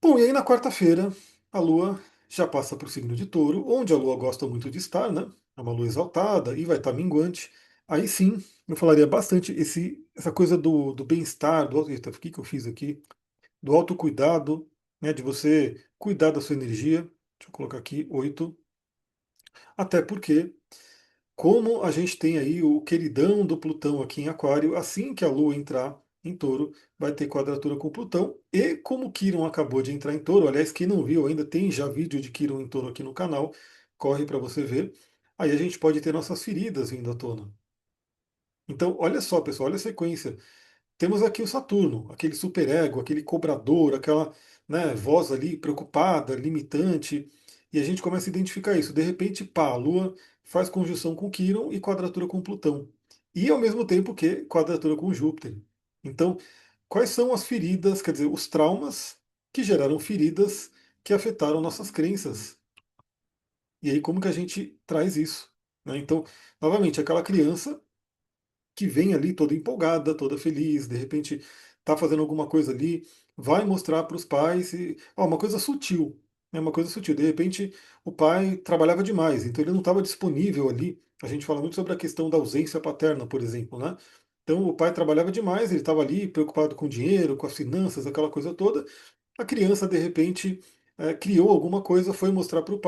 Bom, e aí na quarta-feira, a Lua já passa para o signo de Touro, onde a Lua gosta muito de estar, né? É uma Lua exaltada e vai estar minguante. Aí sim, eu falaria bastante essa coisa do bem-estar, eita, o que eu fiz aqui? Do autocuidado, né? De você cuidar da sua energia. Deixa eu colocar aqui 8. Até porque como a gente tem aí o queridão do Plutão aqui em Aquário, assim que a Lua entrar em Touro, vai ter quadratura com Plutão. E como Quiron acabou de entrar em Touro, aliás, quem não viu ainda, tem já vídeo de Quiron em Touro aqui no canal, corre para você ver. Aí a gente pode ter nossas feridas vindo à tona. Então, olha só, pessoal, olha a sequência. Temos aqui o Saturno, aquele superego, aquele cobrador, aquela, né, voz ali preocupada, limitante, e a gente começa a identificar isso. De repente, pá, a Lua faz conjunção com Quirón e quadratura com Plutão. E ao mesmo tempo que quadratura com Júpiter. Então, quais são as feridas, quer dizer, os traumas que geraram feridas que afetaram nossas crenças? E aí, como que a gente traz isso? Né? Então, novamente, aquela criança que vem ali toda empolgada, toda feliz, de repente está fazendo alguma coisa ali, vai mostrar para os pais, uma coisa sutil, né, uma coisa sutil. De repente o pai trabalhava demais, então ele não estava disponível ali. A gente fala muito sobre a questão da ausência paterna, por exemplo, né? Então o pai trabalhava demais, ele estava ali preocupado com o dinheiro, com as finanças, aquela coisa toda. A criança, de repente, criou alguma coisa, foi mostrar para o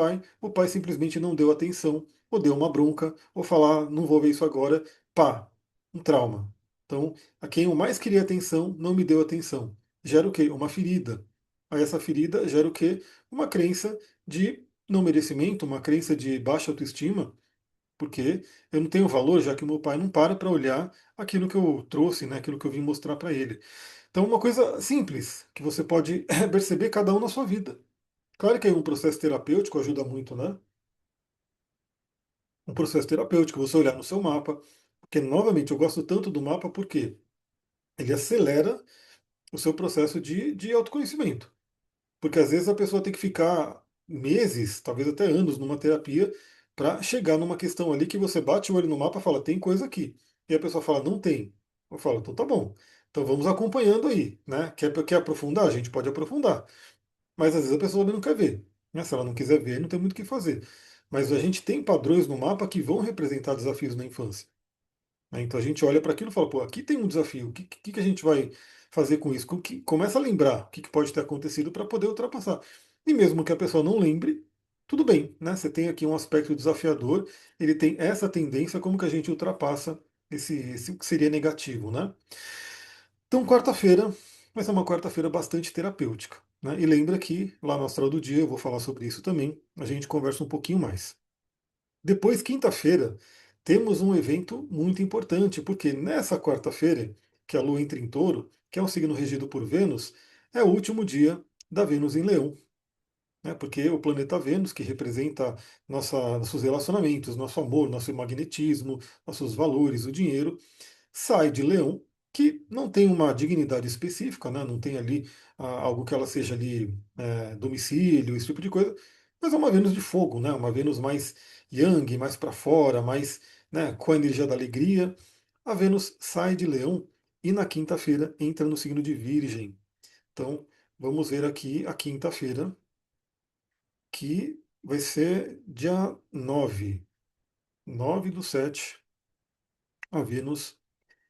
pai simplesmente não deu atenção, ou deu uma bronca, ou falar, não vou ver isso agora, pá, um trauma. Então, a quem eu mais queria atenção não me deu atenção. Gera o quê? Uma ferida. Aí essa ferida gera o quê? Uma crença de não merecimento, uma crença de baixa autoestima, porque eu não tenho valor, já que o meu pai não para olhar aquilo que eu trouxe, né, aquilo que eu vim mostrar para ele. Então, uma coisa simples, que você pode perceber cada um na sua vida. Claro que aí um processo terapêutico ajuda muito, né? Um processo terapêutico, você olhar no seu mapa, porque, novamente, eu gosto tanto do mapa porque ele acelera o seu processo de autoconhecimento. Porque às vezes a pessoa tem que ficar meses, talvez até anos, numa terapia para chegar numa questão ali que você bate o olho no mapa e fala, tem coisa aqui. E a pessoa fala, não tem. Eu falo, então tá bom. Então vamos acompanhando aí, né? Quer aprofundar? A gente pode aprofundar. Mas às vezes a pessoa não quer ver. Né? Se ela não quiser ver, não tem muito o que fazer. Mas a gente tem padrões no mapa que vão representar desafios na infância. Né? Então a gente olha para aquilo e fala, pô, aqui tem um desafio, o que a gente vai fazer com isso? Começa a lembrar o que pode ter acontecido para poder ultrapassar. E mesmo que a pessoa não lembre, tudo bem, né? Você tem aqui um aspecto desafiador, ele tem essa tendência, como que a gente ultrapassa esse que seria negativo, né? Então, quarta-feira vai ser uma quarta-feira bastante terapêutica. Né? E lembra que lá no Astral do Dia, eu vou falar sobre isso também, a gente conversa um pouquinho mais. Depois, quinta-feira, temos um evento muito importante, porque nessa quarta-feira, que a Lua entra em Touro, que é um signo regido por Vênus, é o último dia da Vênus em Leão, né? Porque o planeta Vênus, que representa nossos relacionamentos, nosso amor, nosso magnetismo, nossos valores, o dinheiro, sai de Leão, que não tem uma dignidade específica, né? Não tem ali algo que ela seja ali domicílio, esse tipo de coisa, mas é uma Vênus de fogo, né? Uma Vênus mais yang, mais para fora, mais, né, com a energia da alegria. A Vênus sai de Leão e na quinta-feira entra no signo de Virgem. Então, vamos ver aqui a quinta-feira, que vai ser dia 9 do 7, a Vênus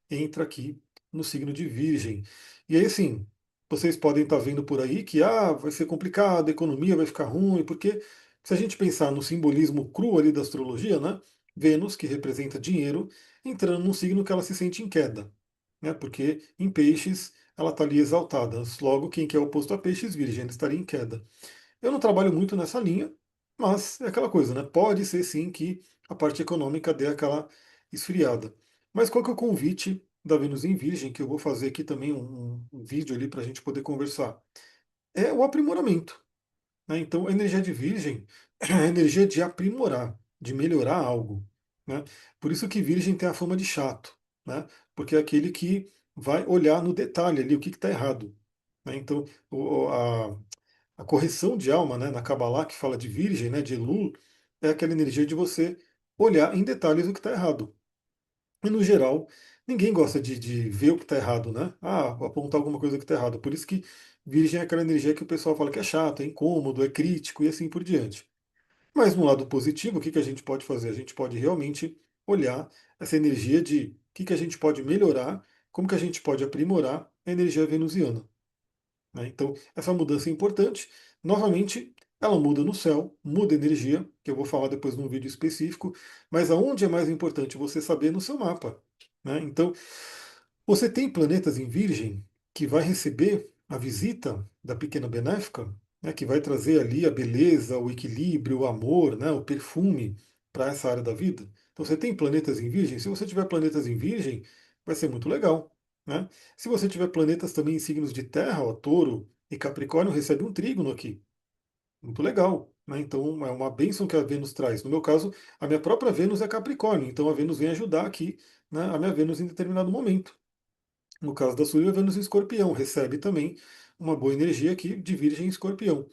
entra aqui no signo de Virgem. E aí, assim, vocês podem estar vendo por aí que vai ser complicado, a economia vai ficar ruim, porque se a gente pensar no simbolismo cru ali da astrologia, né? Vênus, que representa dinheiro, entrando num signo que ela se sente em queda, né? Porque em peixes ela está ali exaltada. Logo, quem que é oposto a peixes, Virgem, ela estaria em queda. Eu não trabalho muito nessa linha, mas é aquela coisa, né? Pode ser sim que a parte econômica dê aquela esfriada. Mas qual que é o convite da Vênus em Virgem, que eu vou fazer aqui também um vídeo ali para a gente poder conversar? É o aprimoramento, né? Então, a energia de Virgem é a energia de aprimorar, de melhorar algo, né? Por isso que Virgem tem a fama de chato, né? Porque é aquele que vai olhar no detalhe ali o que está errado, né? Então, a correção de alma, né, na Kabbalah, que fala de virgem, né, de Elul, é aquela energia de você olhar em detalhes o que está errado. E, no geral, ninguém gosta de ver o que está errado, né? Apontar alguma coisa que está errado. Por isso que virgem é aquela energia que o pessoal fala que é chato, é incômodo, é crítico e assim por diante. Mas no lado positivo, o que que a gente pode fazer? A gente pode realmente olhar essa energia de o que que a gente pode melhorar, como que a gente pode aprimorar a energia venusiana, né? Então, essa mudança é importante. Novamente, ela muda no céu, muda a energia, que eu vou falar depois num vídeo específico, mas aonde é mais importante você saber no seu mapa, né? Então, você tem planetas em Virgem que vai receber a visita da pequena benéfica, né, que vai trazer ali a beleza, o equilíbrio, o amor, né, o perfume para essa área da vida. Então você tem planetas em Virgem. Se você tiver planetas em Virgem, vai ser muito legal, né? Se você tiver planetas também em signos de terra, ó, Touro e Capricórnio, recebe um trígono aqui. Muito legal, né? Então é uma bênção que a Vênus traz. No meu caso, a minha própria Vênus é Capricórnio, então a Vênus vem ajudar aqui, né, a minha Vênus em determinado momento. No caso da Sua, Vênus em Escorpião recebe também uma boa energia aqui de Virgem em Escorpião.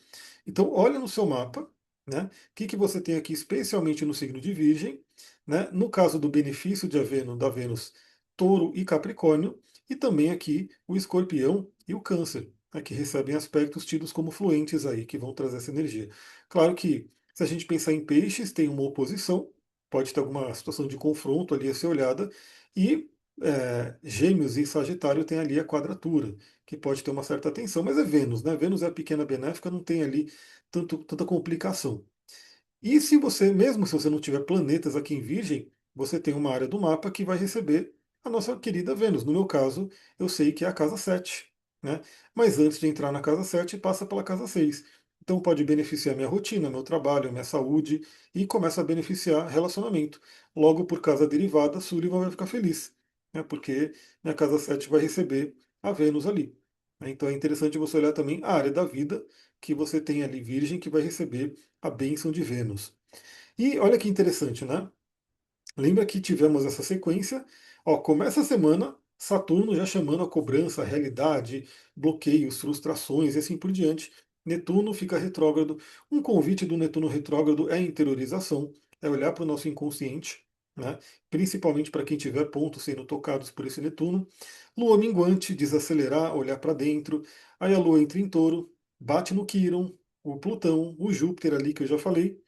Então, olha no seu mapa, né? O que, que você tem aqui, especialmente no signo de Virgem, né? No caso do benefício da Vênus, Touro e Capricórnio, e também aqui o Escorpião e o Câncer, né, que recebem aspectos tidos como fluentes aí, que vão trazer essa energia. Claro que, se a gente pensar em peixes, tem uma oposição, pode ter alguma situação de confronto ali a ser olhada, e Gêmeos e Sagitário tem ali a quadratura, que pode ter uma certa tensão, mas é Vênus, né? Vênus é a pequena benéfica, não tem ali tanta complicação. E se você, mesmo se você não tiver planetas aqui em Virgem, você tem uma área do mapa que vai receber a nossa querida Vênus. No meu caso, eu sei que é a casa 7, né? Mas antes de entrar na casa 7, passa pela casa 6. Então pode beneficiar minha rotina, meu trabalho, minha saúde e começa a beneficiar relacionamento. Logo, por casa derivada, Sullivan vai ficar feliz, né? Porque minha casa 7 vai receber a Vênus ali, né? Então é interessante você olhar também a área da vida que você tem ali Virgem que vai receber a bênção de Vênus. E olha que interessante, né? Lembra que tivemos essa sequência? Ó, começa a semana, Saturno já chamando a cobrança, a realidade, bloqueios, frustrações e assim por diante. Netuno fica retrógrado. Um convite do Netuno retrógrado é a interiorização, é olhar para o nosso inconsciente, né? Principalmente para quem tiver pontos sendo tocados por esse Netuno. Lua minguante, desacelerar, olhar para dentro. Aí a Lua entra em touro, bate no Quirón, o Plutão, o Júpiter ali que eu já falei.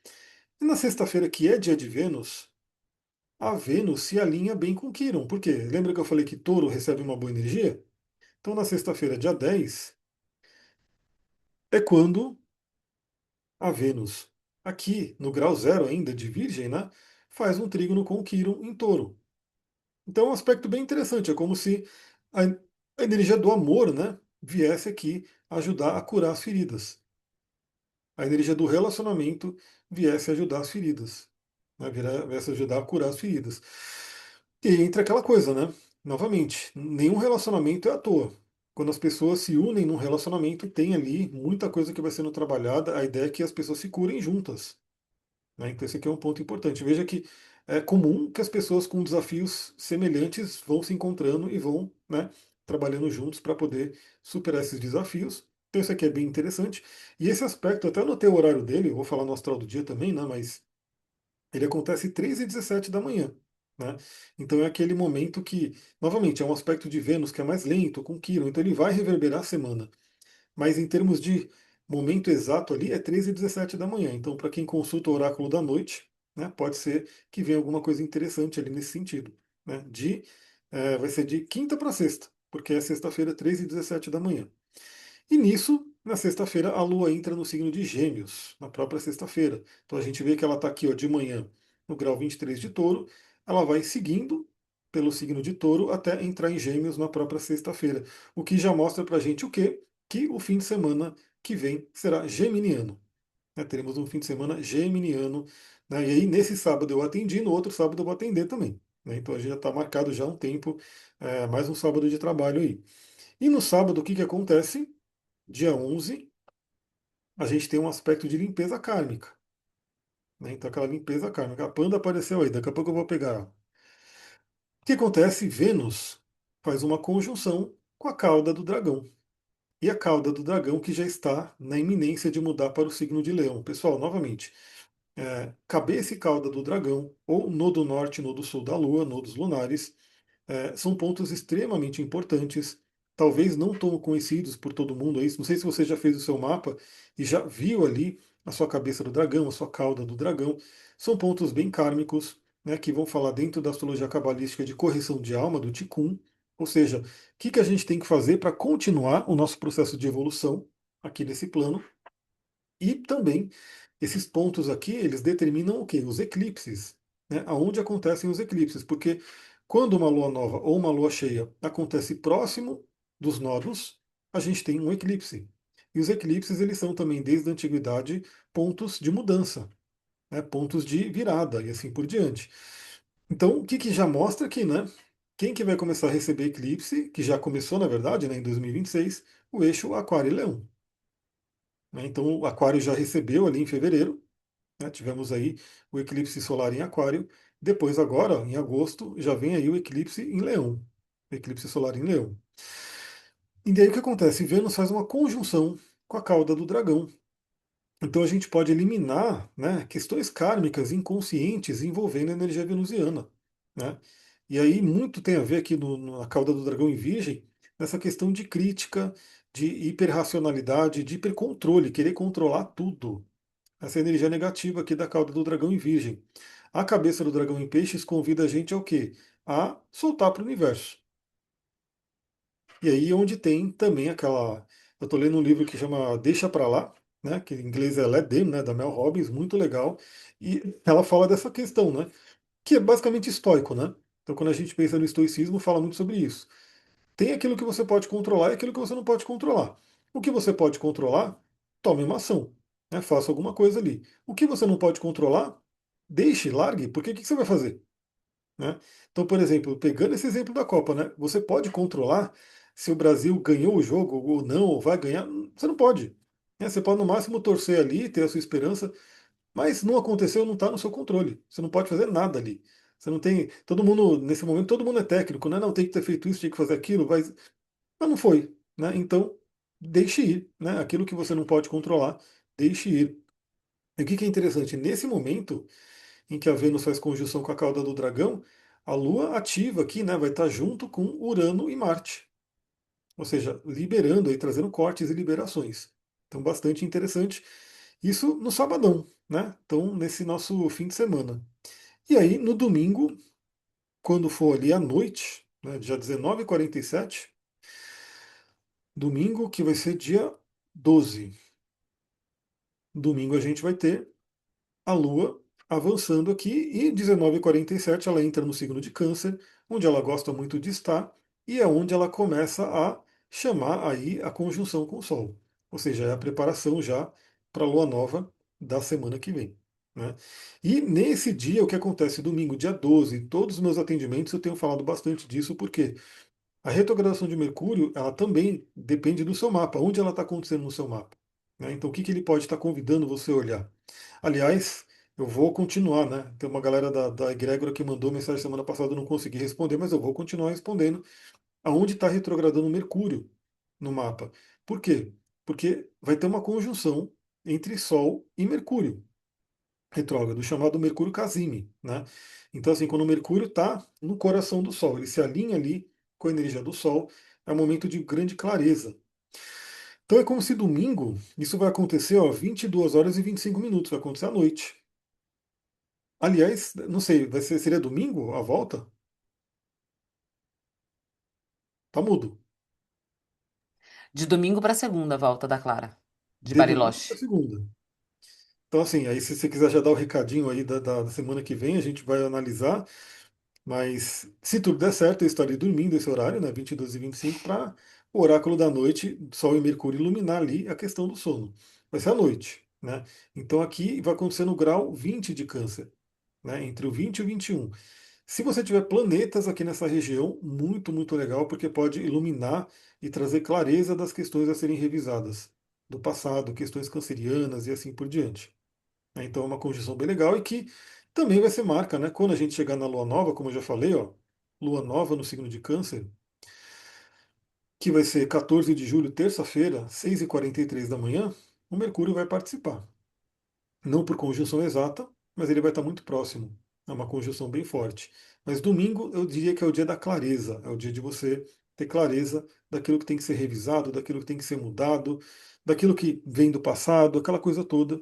E na sexta-feira, que é dia de Vênus, a Vênus se alinha bem com Quirón. Por quê? Lembra que eu falei que Touro recebe uma boa energia? Então, na sexta-feira, dia 10, é quando a Vênus, aqui no grau zero ainda de Virgem, né, faz um trígono com Quirón em Touro. Então, é um aspecto bem interessante. É como se a energia do amor, né, viesse aqui ajudar a curar as feridas. A energia do relacionamento viesse ajudar as feridas, né, viesse ajudar a curar as feridas. E entra aquela coisa, né? Novamente, nenhum relacionamento é à toa. Quando as pessoas se unem num relacionamento, tem ali muita coisa que vai sendo trabalhada. A ideia é que as pessoas se curem juntas, né? Então, esse aqui é um ponto importante. Veja que é comum que as pessoas com desafios semelhantes vão se encontrando e vão, né, trabalhando juntos para poder superar esses desafios. Então, isso aqui é bem interessante. E esse aspecto, até anotei o horário dele, eu vou falar no astral do dia também, né, mas ele acontece 3h17 da manhã. Né? Então é aquele momento que, novamente, é um aspecto de Vênus que é mais lento, com Quirón, então ele vai reverberar a semana. Mas em termos de momento exato ali, é 3h17 da manhã. Então, para quem consulta o oráculo da noite, né, pode ser que venha alguma coisa interessante ali nesse sentido. Né? Vai ser de quinta para sexta, porque é sexta-feira, 3h17 da manhã. E nisso, na sexta-feira, a Lua entra no signo de Gêmeos, na própria sexta-feira. Então a gente vê que ela está aqui ó, de manhã, no grau 23 de Touro, ela vai seguindo pelo signo de Touro até entrar em Gêmeos na própria sexta-feira. O que já mostra para a gente o quê? Que o fim de semana que vem será geminiano. Né? Teremos um fim de semana geminiano. Né? E aí, nesse sábado eu atendi, no outro sábado eu vou atender também. Né? Então a gente já está marcado já há um tempo, mais um sábado de trabalho aí. E no sábado, o que, que acontece? Dia 11, a gente tem um aspecto de limpeza kármica. Né? Então, aquela limpeza kármica. A Panda apareceu aí, daqui a pouco eu vou pegar. O que acontece? Vênus faz uma conjunção com a cauda do dragão. E a cauda do dragão que já está na iminência de mudar para o signo de Leão. Pessoal, novamente, cabeça e cauda do dragão, ou nodo norte, nodo sul da Lua, nodos lunares, são pontos extremamente importantes, talvez não tão conhecidos por todo mundo. Não sei se você já fez o seu mapa e já viu ali a sua cabeça do dragão, a sua cauda do dragão. São pontos bem kármicos, né, que vão falar dentro da astrologia cabalística de correção de alma, do Tikkun. Ou seja, o que, que a gente tem que fazer para continuar o nosso processo de evolução aqui nesse plano. E também, esses pontos aqui, eles determinam o quê? Os eclipses, né? Aonde acontecem os eclipses, porque quando uma lua nova ou uma lua cheia acontece próximo dos nodos, a gente tem um eclipse. E os eclipses, eles são também, desde a antiguidade, pontos de mudança, né? Pontos de virada e assim por diante. Então, o que, que já mostra aqui, né? Quem que vai começar a receber eclipse, que já começou, na verdade, né, em 2026, o eixo Aquário e Leão. Né? Então, o Aquário já recebeu ali em fevereiro, né? Tivemos aí o eclipse solar em Aquário. Depois, agora, em agosto, já vem aí o eclipse em Leão. O eclipse solar em Leão. E daí o que acontece? Vênus faz uma conjunção com a cauda do dragão. Então a gente pode eliminar, né, questões kármicas inconscientes envolvendo a energia venusiana. Né? E aí muito tem a ver aqui na cauda do dragão em Virgem, nessa questão de crítica, de hiperracionalidade, de hipercontrole, querer controlar tudo. Essa energia negativa aqui da cauda do dragão em Virgem. A cabeça do dragão em Peixes convida a gente ao quê? A soltar para o universo. E aí onde tem também aquela. Eu estou lendo um livro que chama Deixa Pra Lá, né? Que em inglês é Let Them, né? Da Mel Robbins, muito legal. E ela fala dessa questão, né? Que é basicamente estoico, né? Então quando a gente pensa no estoicismo, fala muito sobre isso. Tem aquilo que você pode controlar e aquilo que você não pode controlar. O que você pode controlar, tome uma ação, né? Faça alguma coisa ali. O que você não pode controlar, deixe, largue, porque o que você vai fazer? Né? Então, por exemplo, pegando esse exemplo da Copa, né? Você pode controlar se o Brasil ganhou o jogo ou não, ou vai ganhar. Você não pode. Né? Você pode no máximo torcer ali, ter a sua esperança, mas não aconteceu, não está no seu controle. Você não pode fazer nada ali. Você não tem. Todo mundo, nesse momento, todo mundo é técnico, né? Não tem que ter feito isso, tinha que fazer aquilo, mas não foi, né? Então, deixe ir, né? Aquilo que você não pode controlar, deixe ir. E o que que é interessante? Nesse momento em que a Vênus faz conjunção com a cauda do dragão, a Lua ativa aqui, né? Vai estar junto com Urano e Marte. Ou seja, liberando aí, trazendo cortes e liberações. Então, bastante interessante. Isso no sabadão, né? Então, nesse nosso fim de semana. E aí, no domingo, quando for ali à noite, né, dia 19h47, domingo, que vai ser dia 12. Domingo a gente vai ter a Lua avançando aqui e 19h47 ela entra no signo de Câncer, onde ela gosta muito de estar e é onde ela começa a chamar aí a conjunção com o Sol. Ou seja, é a preparação já para a Lua Nova da semana que vem. Né? E nesse dia, o que acontece domingo, dia 12, todos os meus atendimentos eu tenho falado bastante disso, por quê? A retrogradação de Mercúrio, ela também depende do seu mapa, onde ela está acontecendo no seu mapa. Né? Então, o que, que ele pode estar convidando você a olhar? Aliás, eu vou continuar, né? Tem uma galera da egrégora que mandou mensagem semana passada, eu não consegui responder, mas eu vou continuar respondendo. Aonde está retrogradando Mercúrio no mapa? Por quê? Porque vai ter uma conjunção entre Sol e Mercúrio retrógrado, chamado Mercúrio Casime, né? Então, assim, quando o Mercúrio está no coração do Sol, ele se alinha ali com a energia do Sol, é um momento de grande clareza. Então é como se domingo, isso vai acontecer, ó, 22 horas e 25 minutos, vai acontecer à noite. Aliás, não sei, seria domingo a volta? Tá mudo. De domingo para segunda, a volta da Clara, de De domingo para Bariloche. segunda. Então, assim, aí se você quiser já dar o recadinho aí da semana que vem, a gente vai analisar. Mas se tudo der certo, eu estarei dormindo esse horário, né, 22 e 25, para o oráculo da noite, Sol e Mercúrio iluminar ali a questão do sono. Vai ser à noite, né? Então aqui vai acontecer no grau 20 de Câncer, né, entre o 20 e o 21. Se você tiver planetas aqui nessa região, muito, muito legal, porque pode iluminar e trazer clareza das questões a serem revisadas do passado, questões cancerianas e assim por diante. Né? Então é uma conjunção bem legal e que também vai ser marca, né? Quando a gente chegar na Lua Nova, como eu já falei, ó, Lua Nova no signo de Câncer, que vai ser 14 de julho, terça-feira, 6h43 da manhã, o Mercúrio vai participar. Não por conjunção exata, mas ele vai estar muito próximo. É uma conjunção bem forte. Mas domingo eu diria que é o dia da clareza, é o dia de você ter clareza daquilo que tem que ser revisado, daquilo que tem que ser mudado, daquilo que vem do passado, aquela coisa toda.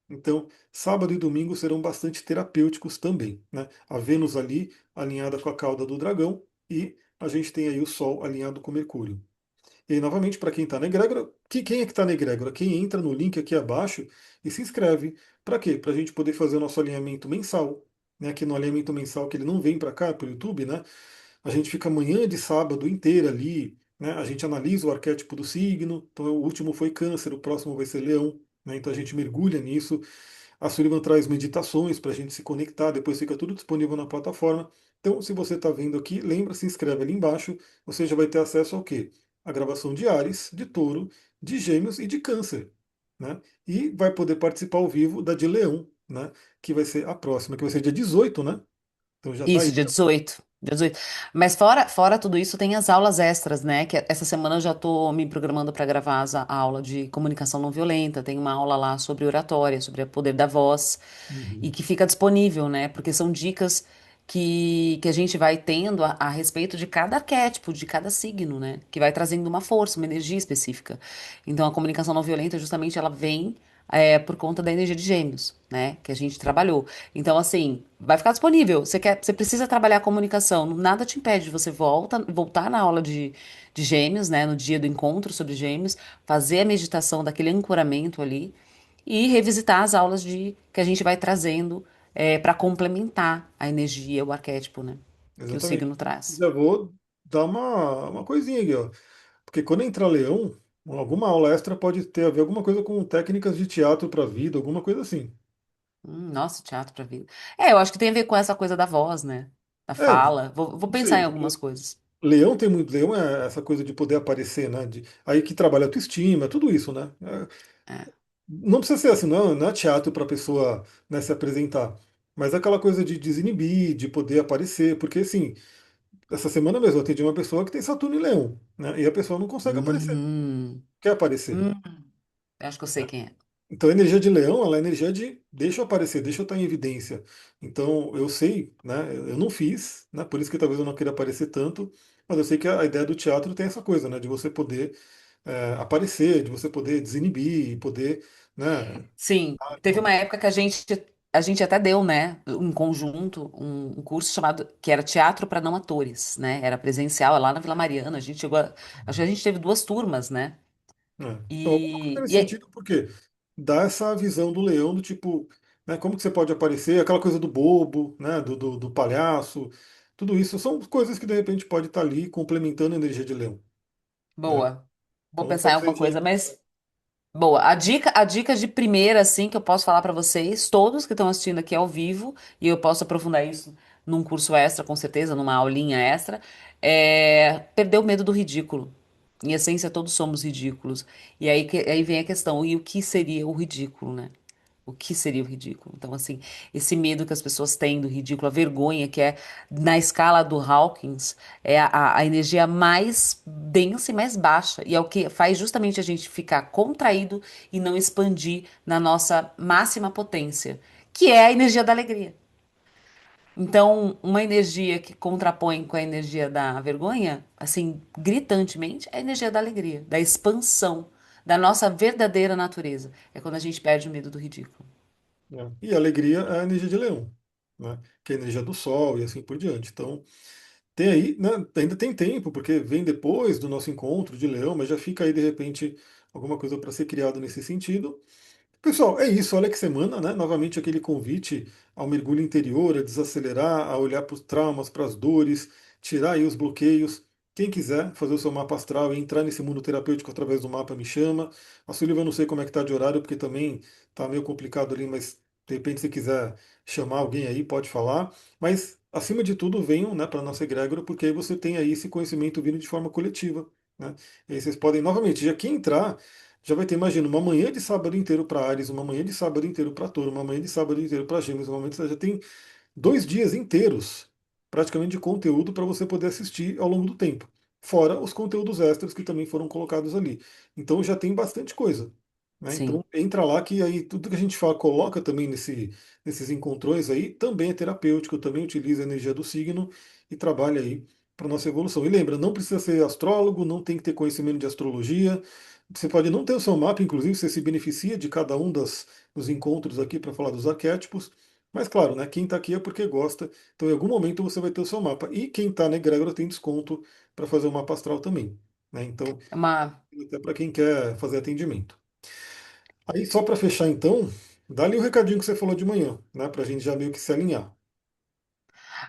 Então, sábado e domingo serão bastante terapêuticos também, né? A Vênus ali alinhada com a cauda do dragão e a gente tem aí o Sol alinhado com Mercúrio. E aí, novamente, para quem está na egrégora, quem é que está na egrégora? Quem entra no link aqui abaixo e se inscreve. Para quê? Para a gente poder fazer o nosso alinhamento mensal. Né? Aqui no alinhamento mensal, que ele não vem para cá, para o YouTube, né? A gente fica amanhã de sábado inteira ali, né? A gente analisa o arquétipo do signo. Então, o último foi Câncer, o próximo vai ser Leão. Né? Então, a gente mergulha nisso. A Sullivan traz meditações para a gente se conectar, depois fica tudo disponível na plataforma. Então, se você está vendo aqui, lembra, se inscreve ali embaixo, você já vai ter acesso ao quê? A gravação de Áries, de Touro, de Gêmeos e de Câncer. Né? E vai poder participar ao vivo da de Leão, né? Que vai ser a próxima, que vai ser dia 18, né? Então já está Isso, aí. dia 18. Dia 18. Mas fora tudo isso, tem as aulas extras, né? Que essa semana eu já tô me programando para gravar a aula de comunicação não violenta. Tem uma aula lá sobre oratória, sobre o poder da voz, e Uhum. que fica disponível, né? Porque são dicas que a gente vai tendo a respeito de cada arquétipo, de cada signo, né? Que vai trazendo uma força, uma energia específica. Então, a comunicação não violenta, justamente, ela vem por conta da energia de Gêmeos, né? Que a gente trabalhou. Então, assim, vai ficar disponível. Você precisa trabalhar a comunicação, nada te impede de você voltar na aula de Gêmeos, né? No dia do encontro sobre Gêmeos, fazer a meditação daquele ancoramento ali e revisitar as aulas que a gente vai trazendo para complementar a energia, o arquétipo, né? Que o Exatamente. signo traz. Já vou dar uma coisinha aqui, ó. Porque quando entra Leão, alguma aula extra pode ter a ver alguma coisa com técnicas de teatro para a vida, alguma coisa assim. Nossa, teatro pra vida. Eu acho que tem a ver com essa coisa da voz, né? Da É, fala. Vou não pensar sei, em algumas porque coisas. Leão tem muito. Leão é essa coisa de poder aparecer, né? Aí que trabalha a autoestima, tudo isso, né? É. Não precisa ser assim, não é teatro para a pessoa, né, se apresentar. Mas é aquela coisa de desinibir, de poder aparecer. Porque, assim, essa semana mesmo eu atendi uma pessoa que tem Saturno em Leão, né? E a pessoa não consegue aparecer, Hum, quer aparecer. hum, acho que eu sei quem é. Então a energia de leão, ela é energia de deixa eu aparecer, deixa eu estar em evidência. Então eu sei, né? Eu não fiz, né? Por isso que talvez eu não queira aparecer tanto, mas eu sei que a ideia do teatro tem essa coisa, né? De você poder aparecer, de você poder desinibir, poder, né? Sim, teve uma época que a gente até deu, né, um conjunto, um curso chamado, que era Teatro para Não Atores, né? Era presencial, é lá na Vila Mariana. Acho que a gente teve duas turmas, né? Então, alguma coisa E, nesse e é- sentido, porque dá essa visão do leão do tipo, né? Como que você pode aparecer, aquela coisa do bobo, né? Do palhaço, tudo isso são coisas que de repente pode estar ali complementando a energia de leão. Né? boa. Vou Então pensar em alguma talvez coisa, aí. mas boa. A dica de primeira, assim, que eu posso falar para vocês, todos que estão assistindo aqui ao vivo, e eu posso aprofundar isso num curso extra, com certeza, numa aulinha extra, perder o medo do ridículo. Em essência, todos somos ridículos. E aí, aí vem a questão, e o que seria o ridículo, né? O que seria o ridículo? Então, assim, esse medo que as pessoas têm do ridículo, a vergonha, que é, na escala do Hawkins, é a energia mais densa e mais baixa. E é o que faz justamente a gente ficar contraído e não expandir na nossa máxima potência, que é a energia da alegria. Então, uma energia que contrapõe com a energia da vergonha, assim, gritantemente, é a energia da alegria, da expansão, da nossa verdadeira natureza. É quando a gente perde o medo do ridículo. né? E a alegria é a energia de leão, né? Que é a energia do sol e assim por diante. Então, tem aí, né, ainda tem tempo, porque vem depois do nosso encontro de leão, mas já fica aí de repente alguma coisa para ser criado nesse sentido. Pessoal, é isso. Olha que semana, né? Novamente aquele convite ao mergulho interior, a desacelerar, a olhar para os traumas, para as dores, tirar aí os bloqueios. Quem quiser fazer o seu mapa astral e entrar nesse mundo terapêutico através do mapa, me chama. A Sullivan eu não sei como é que tá de horário, porque também tá meio complicado ali, mas de repente se quiser chamar alguém aí, pode falar. Mas, acima de tudo, venham, né, para a nossa egrégora, porque aí você tem aí esse conhecimento vindo de forma coletiva, né? E aí vocês podem, novamente, já que entrar já vai ter, imagina, uma manhã de sábado inteiro para Ares, uma manhã de sábado inteiro para Touro, uma manhã de sábado inteiro para Gêmeos, uma manhã de... já tem 2 dias inteiros, praticamente, de conteúdo para você poder assistir ao longo do tempo. Fora os conteúdos extras que também foram colocados ali. Então já tem bastante coisa. Né? Então Sim. entra lá que aí tudo que a gente fala, coloca também nesses encontrões aí, também é terapêutico, também utiliza a energia do signo e trabalha aí para nossa evolução. E lembra, não precisa ser astrólogo, não tem que ter conhecimento de astrologia. Você pode não ter o seu mapa, inclusive você se beneficia de cada um dos encontros aqui para falar dos arquétipos. Mas claro, né, quem está aqui é porque gosta, então em algum momento você vai ter o seu mapa. E quem está na egrégora tem desconto para fazer o mapa astral também. Né? Então, É uma. até para quem quer fazer atendimento. Aí, só para fechar então, dá ali o recadinho que você falou de manhã, né, para a gente já meio que se alinhar.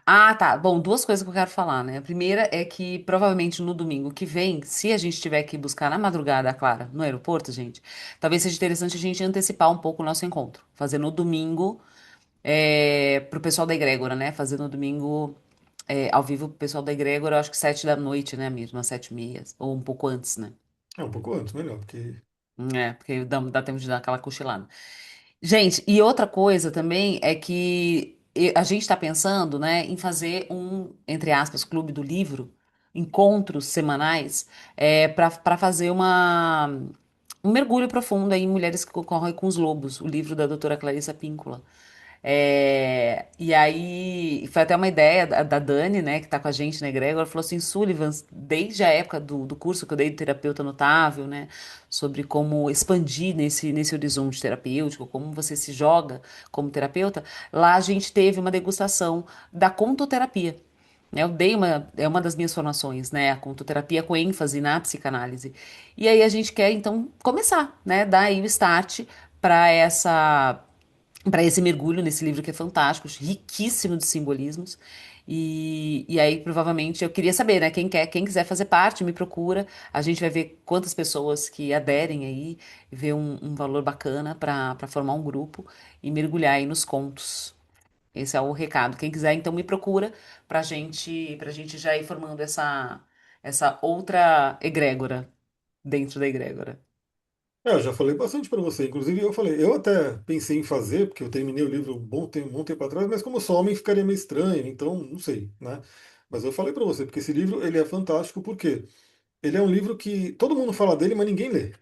Ah, tá. Bom, duas coisas que eu quero falar, né? A primeira é que provavelmente no domingo que vem, se a gente tiver que buscar na madrugada a Clara no aeroporto, gente, talvez seja interessante a gente antecipar um pouco o nosso encontro. Fazer no domingo, pro pessoal da egrégora, né? Fazer no domingo, ao vivo pro pessoal da egrégora, eu acho que 7 da noite, né, mesmo? Às 7h30, ou um pouco antes, né? É um pouco antes, melhor, porque Porque dá tempo de dar aquela cochilada. Gente, e outra coisa também é que a gente está pensando, né, em fazer um, entre aspas, clube do livro, encontros semanais, para fazer um mergulho profundo aí em Mulheres que Correm com os Lobos, o livro da doutora Clarissa Píncola. E aí, foi até uma ideia da Dani, né, que tá com a gente na Egrégora, ela falou assim, Sullivan, desde a época do curso que eu dei de terapeuta notável, né, sobre como expandir nesse horizonte terapêutico, como você se joga como terapeuta, lá a gente teve uma degustação da contoterapia. Né, eu dei é uma das minhas formações, né, a contoterapia com ênfase na psicanálise. E aí a gente quer, então, começar, né, dar aí o start para para esse mergulho nesse livro que é fantástico, riquíssimo de simbolismos. E aí, provavelmente, eu queria saber, né? Quem quiser fazer parte, me procura. A gente vai ver quantas pessoas que aderem aí, ver um valor bacana para formar um grupo e mergulhar aí nos contos. Esse é o recado. Quem quiser, então, me procura pra gente já ir formando essa outra egrégora dentro da egrégora. eu já falei bastante para você. Inclusive, eu falei, eu até pensei em fazer, porque eu terminei o livro um bom tempo atrás, mas como eu sou homem ficaria meio estranho, então não sei, né? Mas eu falei para você, porque esse livro ele é fantástico, porque ele é um livro que todo mundo fala dele, mas ninguém lê.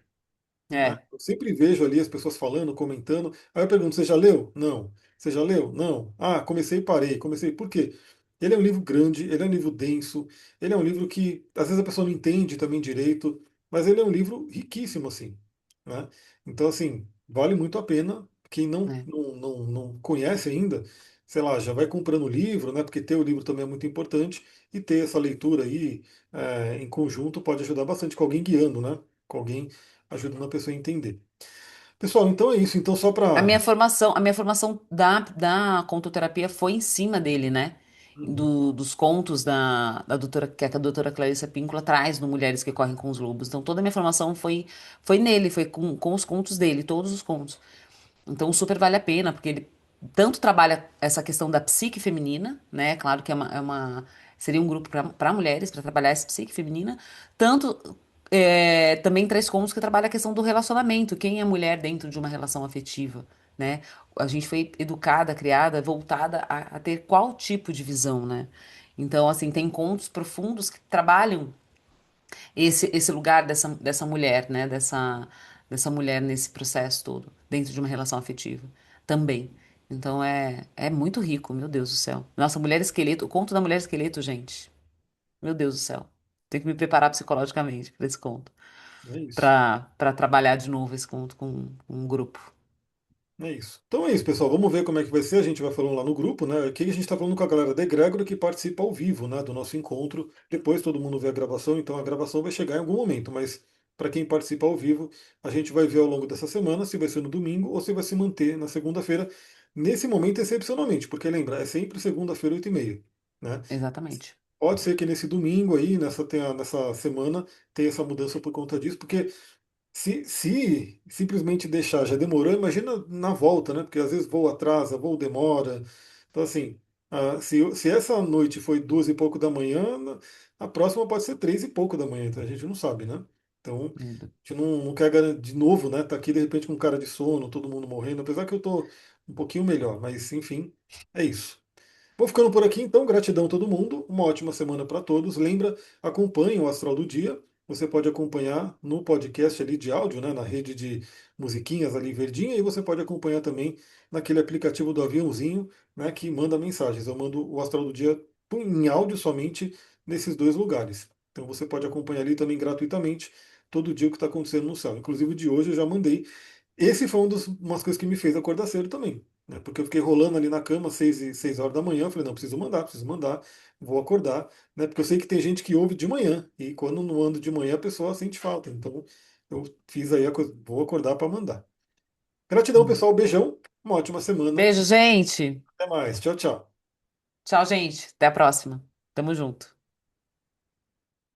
Né? É, Eu sempre vejo ali as pessoas falando, comentando. Aí eu pergunto: você já leu? Não. Você já leu? Não. Ah, comecei e parei. Comecei. Por quê? Ele é um livro grande, ele é um livro denso, ele é um livro que às vezes a pessoa não entende também direito, mas ele é um livro riquíssimo, assim. Né? Então, assim, vale muito a pena. Quem é. não conhece ainda, sei lá, já vai comprando o livro, né? Porque ter o livro também é muito importante, e ter essa leitura aí em conjunto pode ajudar bastante com alguém guiando, né? Com alguém ajudando a pessoa a entender. Pessoal, então é isso. Então, só para. A minha formação da contoterapia foi em cima dele, né? Dos contos da doutora, que a doutora Clarissa Píncola traz no Mulheres que Correm com os Lobos. Então, toda a minha formação foi nele, foi com os contos dele, todos os contos. Então, super vale a pena, porque ele tanto trabalha essa questão da psique feminina, né? Claro que seria um grupo para mulheres, para trabalhar essa psique feminina, tanto também traz contos que trabalha a questão do relacionamento, quem é mulher dentro de uma relação afetiva, né? A gente foi educada, criada, voltada a ter qual tipo de visão, né? Então, assim, tem contos profundos que trabalham esse lugar dessa mulher, né? Dessa mulher nesse processo todo, dentro de uma relação afetiva também. Então é muito rico, meu Deus do céu. Nossa, Mulher Esqueleto, o conto da Mulher Esqueleto, gente. Meu Deus do céu. Tenho que me preparar psicologicamente para esse conto, É isso. para trabalhar de novo esse conto com um grupo. É isso. Então é isso, pessoal. Vamos ver como é que vai ser. A gente vai falando lá no grupo, né? Aqui a gente está falando com a galera da Egrégora que participa ao vivo, né, do nosso encontro. Depois todo mundo vê a gravação, então a gravação vai chegar em algum momento. Mas para quem participa ao vivo, a gente vai ver ao longo dessa semana se vai ser no domingo ou se vai se manter na segunda-feira. Nesse momento, excepcionalmente, porque lembra, é sempre segunda-feira, 8h30, né? Exatamente. Pode ser que nesse domingo aí, nessa semana, tenha essa mudança por conta disso, porque se simplesmente deixar já demorou, imagina na volta, né? Porque às vezes voo atrasa, voo demora. Então, assim, se essa noite foi 2 e pouco da manhã, a próxima pode ser 3 e pouco da manhã, então a gente não sabe, né? Então, Meu Deus. a gente não quer de novo, né? Tá aqui de repente com cara de sono, todo mundo morrendo, apesar que eu tô um pouquinho melhor, mas enfim, é isso. Vou ficando por aqui então, gratidão a todo mundo, uma ótima semana para todos. Lembra, acompanhe o Astral do Dia. Você pode acompanhar no podcast ali de áudio, né, na rede de musiquinhas ali verdinha, e você pode acompanhar também naquele aplicativo do aviãozinho, né, que manda mensagens. Eu mando o Astral do Dia em áudio somente nesses dois lugares. Então você pode acompanhar ali também gratuitamente todo dia o que está acontecendo no céu. Inclusive o de hoje eu já mandei. Esse foi umas coisas que me fez acordar cedo também, né? Porque eu fiquei rolando ali na cama 6 horas da manhã. Eu falei, não, preciso mandar, vou acordar, né? Porque eu sei que tem gente que ouve de manhã, e quando não ando de manhã a pessoa sente falta. Então eu fiz aí a coisa, vou acordar para mandar. Gratidão, Uhum. pessoal, beijão, uma ótima semana. Beijo, gente. Até mais, tchau, tchau. Tchau, gente. Até a próxima. Tamo junto.